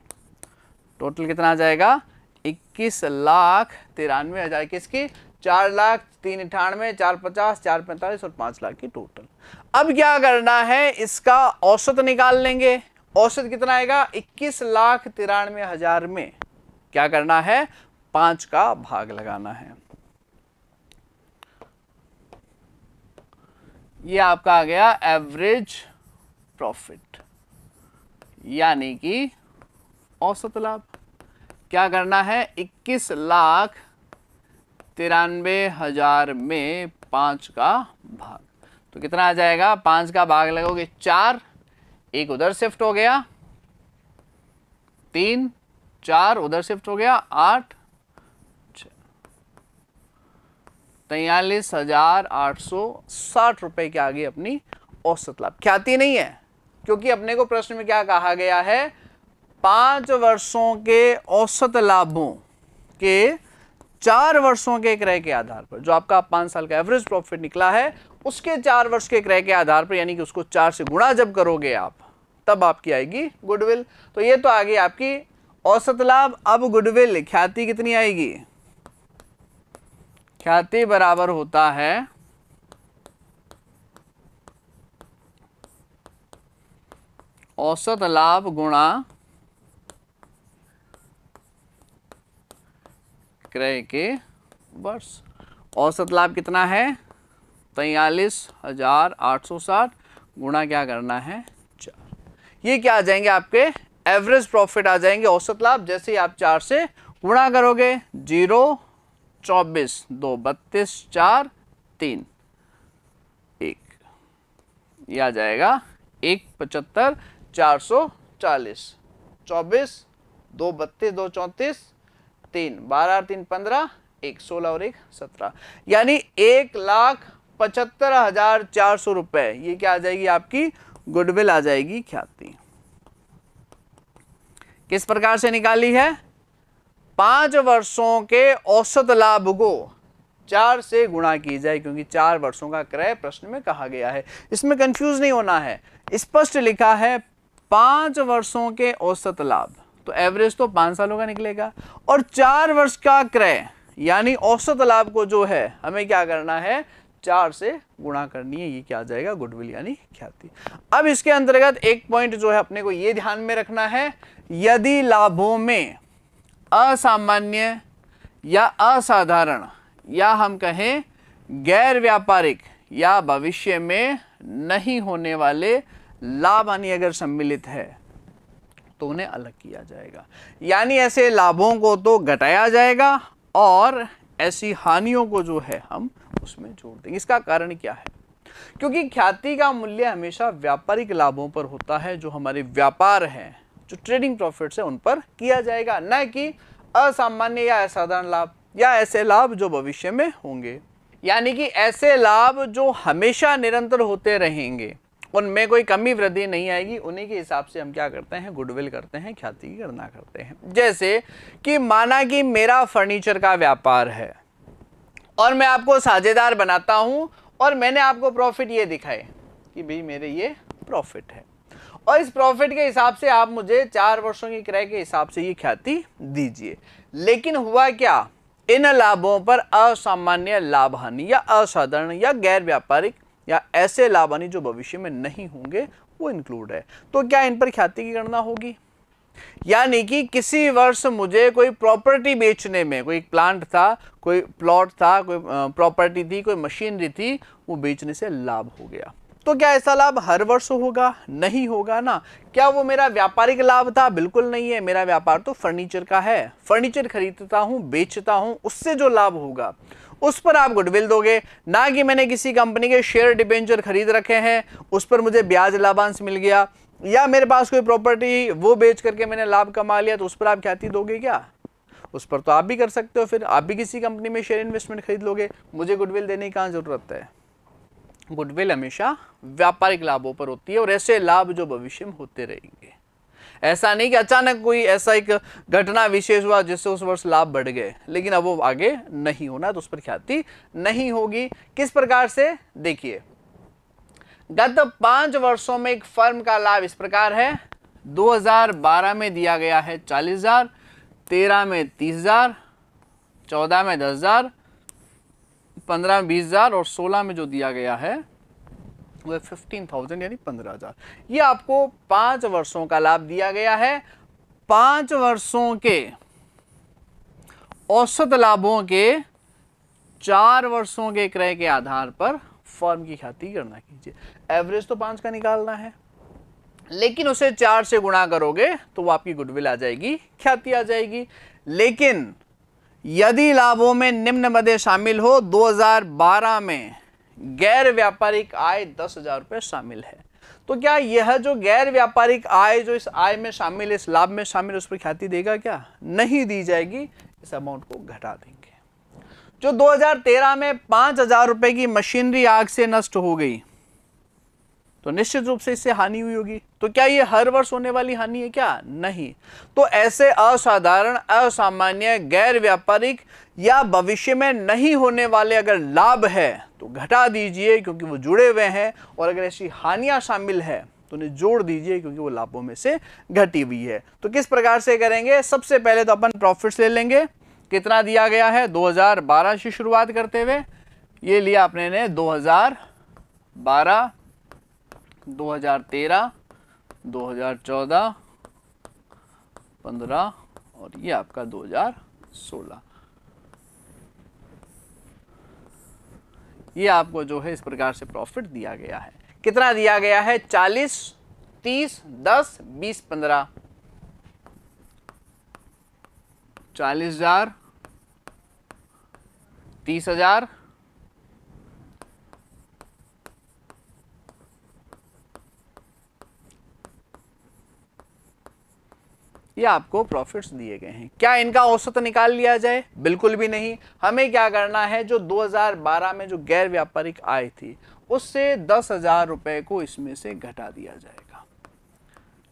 टोटल कितना आ जाएगा, 21,93,000 किसकी, 4,03,98,000, 4,50, 4,45 और 5 लाख की टोटल। अब क्या करना है, इसका औसत निकाल लेंगे। औसत कितना आएगा, 21,93,000 में क्या करना है, 5 का भाग लगाना है। ये आपका आ गया एवरेज प्रॉफिट। यानी कि औसत लाभ। क्या करना है? 21,93,000 में 5 का भाग, तो कितना आ जाएगा? 5 का भाग लगोगे 4, एक उधर शिफ्ट हो गया, 3, 4 उधर शिफ्ट हो गया, 8, 43,860 रुपए की आ गई अपनी औसत लाभ। ख्याति नहीं है, क्योंकि अपने को प्रश्न में क्या कहा गया है? 5 वर्षों के औसत लाभों के 4 वर्षों के क्रय के आधार पर, जो आपका 5 साल का एवरेज प्रॉफिट निकला है उसके 4 वर्ष के क्रय के आधार पर, यानी कि उसको 4 से गुणा जब करोगे आप, तब आपकी आएगी गुडविल। तो ये तो आ गई आपकी औसत लाभ। अब गुडविल, ख्याति कितनी आएगी? ख्याति बराबर होता है औसत लाभ गुणा क्रय के वर्ष। औसत लाभ कितना है? 43,860 गुणा क्या करना है? 4। ये क्या आ जाएंगे? आपके एवरेज प्रॉफिट आ जाएंगे, औसत लाभ। जैसे ही आप 4 से गुणा करोगे, 0, 24, 2, 32, 4, 3, 1, ये आ जाएगा 1,75,440। 24, 2, 32, 2, 34, 3, 12, 3, 15, 1, 16 और 1, 17, यानी 1,75,400 रुपए। ये क्या आ जाएगी? आपकी गुडविल आ जाएगी ख्याति। किस प्रकार से निकाली है? 5 वर्षों के औसत लाभ को 4 से गुणा की जाए, क्योंकि 4 वर्षों का क्रय प्रश्न में कहा गया है। इसमें कंफ्यूज नहीं होना है, स्पष्ट लिखा है 5 वर्षों के औसत लाभ, तो एवरेज तो 5 सालों का निकलेगा, और 4 वर्ष का क्रय यानी औसत लाभ को जो है हमें क्या करना है? 4 से गुणा करनी है। ये क्या आ जाएगा? गुडविल यानी ख्याति। अब इसके अंतर्गत एक पॉइंट जो है अपने को ये ध्यान में रखना है, यदि लाभों में असामान्य या असाधारण या हम कहें गैर व्यापारिक या भविष्य में नहीं होने वाले लाभ हानि अगर सम्मिलित है तो उन्हें अलग किया जाएगा। यानी ऐसे लाभों को तो घटाया जाएगा और ऐसी हानियों को जो है हम उसमें जोड़ देंगे। इसका कारण क्या है? क्योंकि ख्याति का मूल्य हमेशा व्यापारिक लाभों पर होता है, जो हमारे व्यापार हैं, जो ट्रेडिंग प्रॉफिट्स है, उन पर किया जाएगा, न कि असामान्य या असाधारण लाभ या ऐसे लाभ जो भविष्य में होंगे। यानी कि ऐसे लाभ जो हमेशा निरंतर होते रहेंगे, उनमें कोई कमी वृद्धि नहीं आएगी, उन्हीं के हिसाब से हम क्या करते हैं? गुडविल करते हैं, ख्याति की गणना करते हैं। जैसे कि माना कि मेरा फर्नीचर का व्यापार है और मैं आपको साझेदार बनाता हूं और मैंने आपको प्रॉफिट ये दिखाए कि भाई मेरे ये प्रॉफिट है, और इस प्रॉफिट के हिसाब से आप मुझे 4 वर्षों की क्रय के हिसाब से ये ख्याति दीजिए। लेकिन हुआ क्या? इन लाभों पर असामान्य लाभ हानि या असाधारण या गैर व्यापारिक या ऐसे लाभ हानि जो भविष्य में नहीं होंगे वो इंक्लूड है। तो क्या इन पर ख्याति की गणना होगी? यानी कि किसी वर्ष मुझे कोई प्रॉपर्टी बेचने में, कोई प्लांट था, कोई प्लॉट था, कोई प्रॉपर्टी थी, कोई मशीनरी थी, वो बेचने से लाभ हो गया, तो क्या ऐसा लाभ हर वर्ष होगा? नहीं होगा ना। क्या वो मेरा व्यापारिक लाभ था? बिल्कुल नहीं है। मेरा व्यापार तो फर्नीचर का है, फर्नीचर खरीदता हूं, बेचता हूं, उससे जो लाभ होगा उस पर आप गुडविल दोगे। ना कि मैंने किसी कंपनी के शेयर डिबेंचर खरीद रखे हैं, उस पर मुझे ब्याज लाभांश मिल गया, या मेरे पास कोई प्रॉपर्टी वो बेच करके मैंने लाभ कमा लिया, तो उस पर आप ख्याति दोगे क्या? उस पर तो आप भी कर सकते हो, फिर आप भी किसी कंपनी में शेयर इन्वेस्टमेंट खरीद लोगे, मुझे गुडविल देने की कहाँ जरूरत है? गुडविल हमेशा व्यापारिक लाभों पर होती है, और ऐसे लाभ जो भविष्य में होते रहेंगे। ऐसा नहीं कि अचानक कोई ऐसा एक घटना विशेष हुआ जिससे उस वर्ष लाभ बढ़ गए, लेकिन अब वो आगे नहीं होना, तो उस पर ख्याति नहीं होगी। किस प्रकार से? देखिए, गत 5 वर्षों में एक फर्म का लाभ इस प्रकार है। 2012 में दिया गया है 40,000, 13 में 30,000, 14 में 10,000, 15 में 20,000 और 16 में जो दिया गया है वो 15,000 यानी 15,000। ये आपको 5 वर्षों का लाभ दिया गया है। 5 वर्षों के औसत लाभों के 4 वर्षों के क्रय के आधार पर फर्म की ख्याति की गणना कीजिए। एवरेज तो 5 का निकालना है, लेकिन उसे 4 से गुणा करोगे तो वो आपकी गुडविल आ जाएगी, ख्याति आ जाएगी। लेकिन यदि लाभों में निम्न मदे शामिल हो, 2012 में गैर व्यापारिक आय 10,000 रुपये शामिल है, तो क्या यह जो गैर व्यापारिक आय जो इस आय में शामिल, इस लाभ में शामिल, उस पर ख्याति देगा क्या? नहीं दी जाएगी, इस अमाउंट को घटा देंगे। जो 2013 में 5,000 रुपए की मशीनरी आग से नष्ट हो गई, तो निश्चित रूप से इससे हानि हुई होगी। तो क्या ये हर वर्ष होने वाली हानि है क्या? नहीं। तो ऐसे असाधारण, असामान्य, गैर व्यापारिक या भविष्य में नहीं होने वाले अगर लाभ है तो घटा दीजिए क्योंकि वो जुड़े हुए हैं, और अगर ऐसी हानियां शामिल है तो उन्हें जोड़ दीजिए क्योंकि वो लाभों में से घटी हुई है। तो किस प्रकार से करेंगे? सबसे पहले तो अपन प्रॉफिट्स ले लेंगे। कितना दिया गया है? 2012 से शुरुआत करते हुए ये लिया आपने ने 2012, 2013, 2014, 15 और ये आपका 2016। ये आपको जो है इस प्रकार से प्रॉफिट दिया गया है। कितना दिया गया है? 40, 30, 10, 20, 15, 40,000, 30,000, ये आपको प्रॉफिट्स दिए गए हैं। क्या इनका औसत निकाल लिया जाए? बिल्कुल भी नहीं। हमें क्या करना है, जो 2012 में जो गैर व्यापारिक आय थी उससे 10,000 रुपए को इसमें से घटा दिया जाएगा।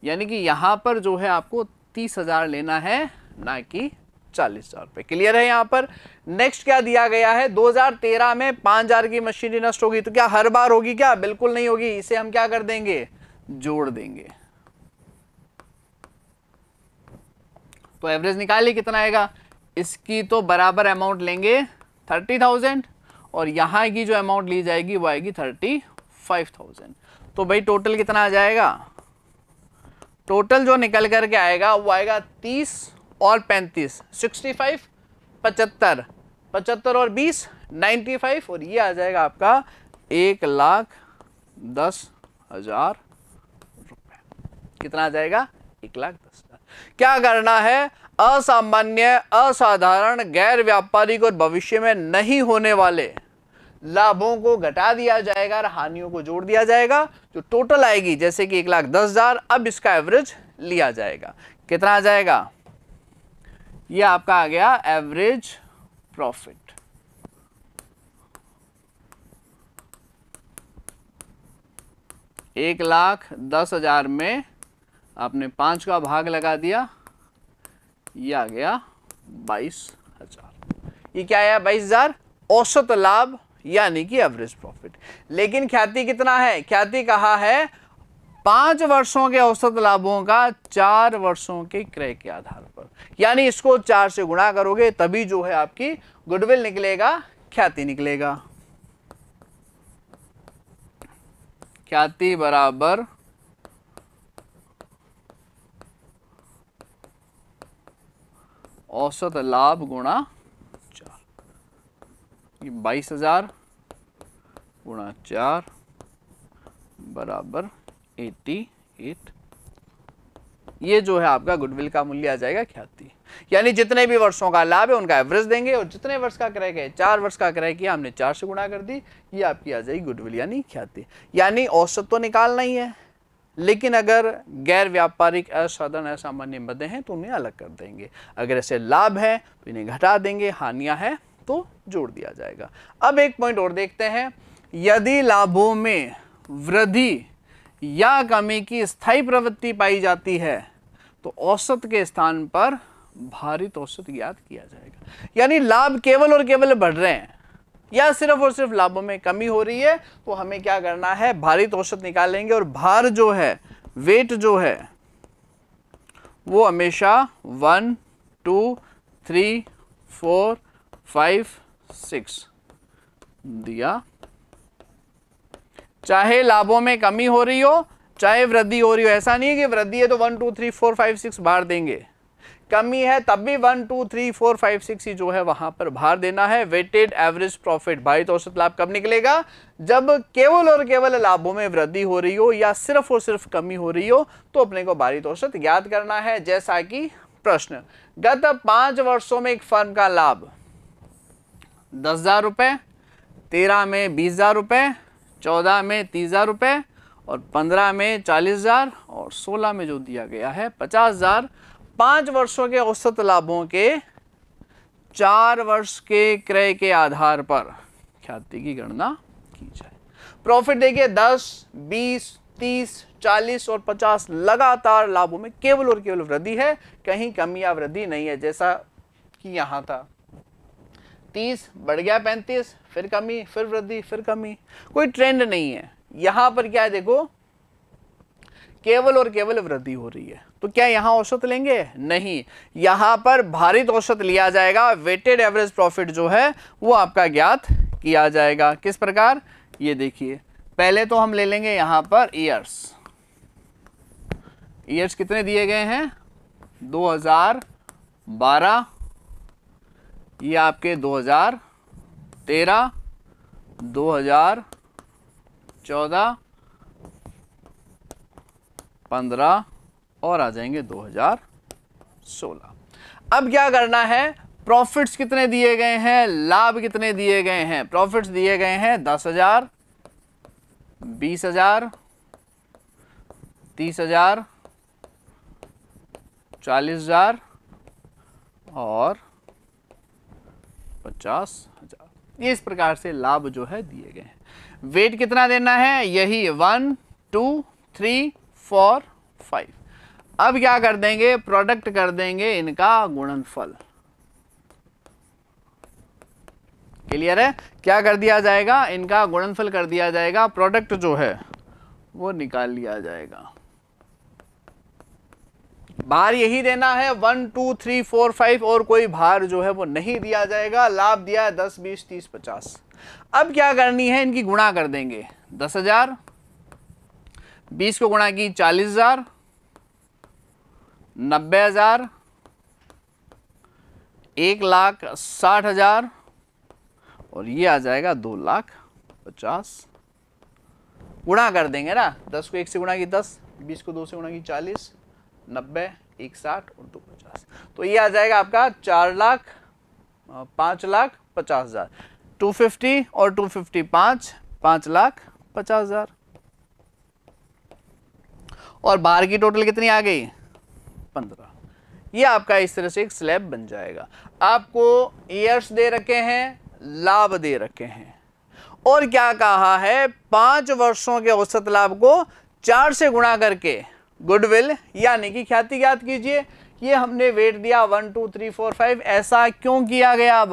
यानी कि यहां पर जो है आपको 30,000 लेना है, ना कि 40,000 रुपए। क्लियर है यहाँ पर? नेक्स्ट क्या दिया गया है? 2013 में 5,000 की मशीनरी नष्ट होगी, तो क्या हर बार होगी क्या? बिल्कुल नहीं होगी। इसे हम क्या कर देंगे? जोड़ देंगे। तो एवरेज निकालिए कितना आएगा? इसकी तो बराबर अमाउंट लेंगे 30,000 और यहाँ की जो अमाउंट ली जाएगी वो आएगी 35,000। तो भाई टोटल कितना आ जाएगा? टोटल जो निकल करके आएगा वो आएगा 30 और 35, 65, 75, 75 और 20, 95 और ये आ जाएगा आपका 1,10,000 रुपए। कितना आ जाएगा? 1,10,000। क्या करना है? असामान्य, असाधारण, गैर व्यापारिक और भविष्य में नहीं होने वाले लाभों को घटा दिया जाएगा और हानियों को जोड़ दिया जाएगा। जो टोटल आएगी जैसे कि 1,10,000, अब इसका एवरेज लिया जाएगा। कितना आ जाएगा? ये आपका आ गया एवरेज प्रॉफिट। एक 1,10,000 में आपने 5 का भाग लगा दिया, ये आ गया 22,000। ये क्या आया? 22,000 औसत लाभ यानी कि एवरेज प्रॉफिट। लेकिन ख्याति कितना है? ख्याति कहा है 5 वर्षों के औसत लाभों का 4 वर्षों के क्रय के आधार पर, यानी इसको 4 से गुणा करोगे तभी जो है आपकी गुडविल निकलेगा, ख्याति निकलेगा। ख्याति बराबर औसत लाभ गुणा 4। ये 22,000 गुणा 4 बराबर 88। ये जो है आपका गुडविल का मूल्य आ जाएगा ख्याति। यानी जितने भी वर्षों का लाभ है उनका एवरेज देंगे और जितने वर्ष का क्रय किया, 4 वर्ष का क्रय किया हमने 4 से गुणा कर दी, ये आपकी आ जाएगी गुडविल यानी ख्याति। यानी औसत तो निकालना ही है, लेकिन अगर गैर व्यापारिक, असाधारण, असामान्य मदें हैं तो उन्हें अलग कर देंगे। अगर ऐसे लाभ है तो इन्हें घटा देंगे, हानियां हैं तो जोड़ दिया जाएगा। अब एक पॉइंट और देखते हैं। यदि लाभों में वृद्धि या कमी की स्थायी प्रवृत्ति पाई जाती है तो औसत के स्थान पर भारित औसत ज्ञात किया जाएगा। यानी लाभ केवल और केवल बढ़ रहे हैं या सिर्फ और सिर्फ लाभों में कमी हो रही है तो हमें क्या करना है? भारित औसत निकालेंगे और भार जो है, वेट जो है वो हमेशा 1, 2, 3, 4, 5, 6 दिया। चाहे लाभों में कमी हो रही हो चाहे वृद्धि हो रही हो, ऐसा नहीं है कि वृद्धि है तो 1, 2, 3, 4, 5, 6 भार देंगे। कमी है तब भी 1 2 3 4 5 6 ही जो है वहां पर भार देना है। वेटेड एवरेज प्रॉफिट, भारित औसत लाभ कब निकलेगा? जब केवल और केवल लाभों में वृद्धि हो रही हो या सिर्फ और सिर्फ कमी हो रही हो, तो अपने को भारित औसत ज्ञात करना है। जैसा कि प्रश्न, गत 5 वर्षों में एक फर्म का लाभ 10,000 रुपए, 13 में 20,000 रुपए, 14 में 30,000 रुपए और 15 में 40,000 और 16 में जो दिया गया है 50,000। 5 वर्षों के औसत लाभों के 4 वर्ष के क्रय के आधार पर ख्याति की गणना की जाए। प्रॉफिट देखिए 10, 20, 30, 40 और 50 लगातार लाभों में केवल और केवल वृद्धि है, कहीं कमी या वृद्धि नहीं है। जैसा कि यहां था 30 बढ़ गया 35, फिर कमी, फिर वृद्धि, फिर कमी, कोई ट्रेंड नहीं है। यहां पर क्या है देखो, केवल और केवल वृद्धि हो रही है। तो क्या यहां औसत लेंगे? नहीं, यहां पर भारित औसत लिया जाएगा। वेटेड एवरेज प्रॉफिट जो है वो आपका ज्ञात किया जाएगा। किस प्रकार? ये देखिए, पहले तो हम ले लेंगे यहां पर ईयर्स। ईयर्स कितने दिए गए हैं? 2012, ये आपके 2013, 2014, 15 और आ जाएंगे 2016। अब क्या करना है? प्रॉफिट्स कितने दिए गए हैं, लाभ कितने दिए गए हैं? प्रॉफिट्स दिए गए हैं 10,000, 20,000, 30,000, 40,000 और 50,000। ये इस प्रकार से लाभ जो है दिए गए हैं। वेट कितना देना है? यही 1 2 3 4 5। अब क्या कर देंगे? प्रोडक्ट कर देंगे इनका गुणनफल। क्लियर है? क्या कर दिया जाएगा? इनका गुणनफल कर दिया जाएगा। प्रोडक्ट जो है वो निकाल लिया जाएगा। भार यही देना है 1 2 3 4 5 और कोई भार जो है वो नहीं दिया जाएगा। लाभ दिया है 10 20 30 50। अब क्या करनी है? इनकी गुणा कर देंगे। 10,000, 20 को गुणा की 40,000, 90,000, 1,60,000 और ये आ जाएगा 2,50,000। गुणा कर देंगे ना, 10 को 1 से गुणा की 10, 20 को 2 से गुणा की 40, 90, 1,60 और 2,50। तो ये आ जाएगा आपका 5,50,000। 250 और 250 5,50,000। और बाहर की टोटल कितनी आ गई? 15। ये आपका इस तरह से एक स्लैब बन जाएगा। आपको ईयर्स दे रखे हैं, लाभ दे रखे हैं और क्या कहा है? 5 वर्षों के औसत लाभ को 4 से गुणा करके गुडविल यानी कि ख्याति ज्ञात कीजिए। ये हमने वेट दिया 1 2 3 4 5। ऐसा क्यों किया गया?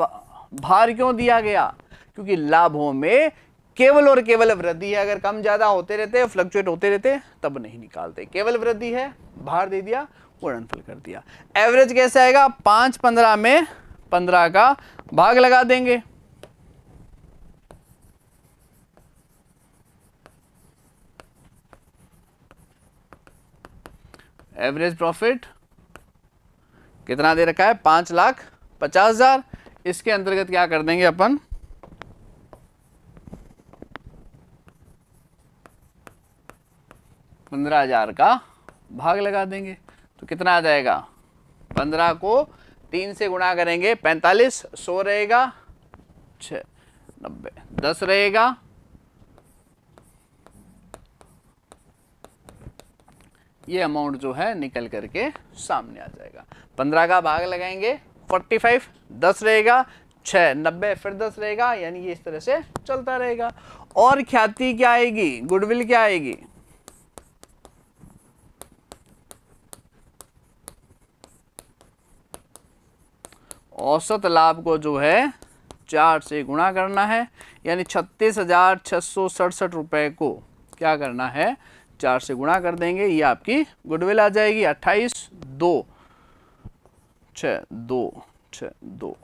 भार क्यों दिया गया? क्योंकि लाभों में केवल और केवल वृद्धि है। अगर कम ज्यादा होते रहते, फ्लक्चुएट होते रहते, तब नहीं निकालते। केवल वृद्धि है, भार दे दिया, गुणनफल कर दिया। एवरेज कैसे आएगा? 5 15 में 15 का भाग लगा देंगे। एवरेज प्रॉफिट कितना दे रखा है? 5,50,000। इसके अंतर्गत क्या कर देंगे अपन? 15,000 का भाग लगा देंगे। तो कितना आ जाएगा? 15 को 3 से गुणा करेंगे 45, 100 रहेगा, 6 90 10 रहेगा, ये अमाउंट जो है निकल करके सामने आ जाएगा। 15 का भाग लगाएंगे 45, 10 रहेगा, 6 90 फिर 10 रहेगा, यानी ये इस तरह से चलता रहेगा। और ख्याति क्या आएगी? गुडविल क्या आएगी? औसत लाभ को जो है 4 से गुणा करना है, यानी 36,667 रुपए को क्या करना है? 4 से गुणा कर देंगे, ये आपकी गुडविल आ जाएगी। 28 2 6 2 6 2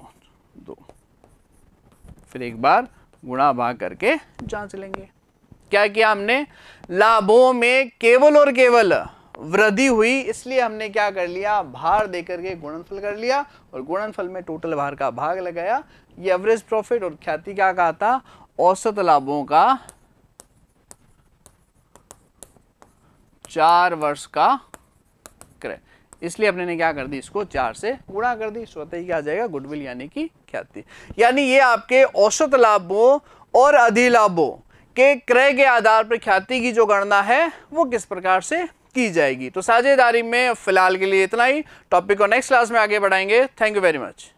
2 फिर एक बार गुणा भाग करके जांच लेंगे। क्या किया हमने? लाभों में केवल और केवल वृद्धि हुई, इसलिए हमने क्या कर लिया, भार देकर के गुणनफल कर लिया और गुणनफल में टोटल भार का भाग लगाया। ये एवरेज प्रॉफिट और ख्याति क्या कहा था, औसत लाभों का 4 वर्ष का क्रय, इसलिए अपने ने क्या कर दी, इसको 4 से गुणा कर दी, स्वतः ही क्या आ जाएगा, गुडविल यानी कि ख्याति। यानी ये आपके औसत लाभों और अधिलाभों के क्रय के आधार पर ख्याति की जो गणना है वो किस प्रकार से की जाएगी। तो साझेदारी में फिलहाल के लिए इतना ही, टॉपिक को नेक्स्ट क्लास में आगे बढ़ाएंगे। Thank you very much.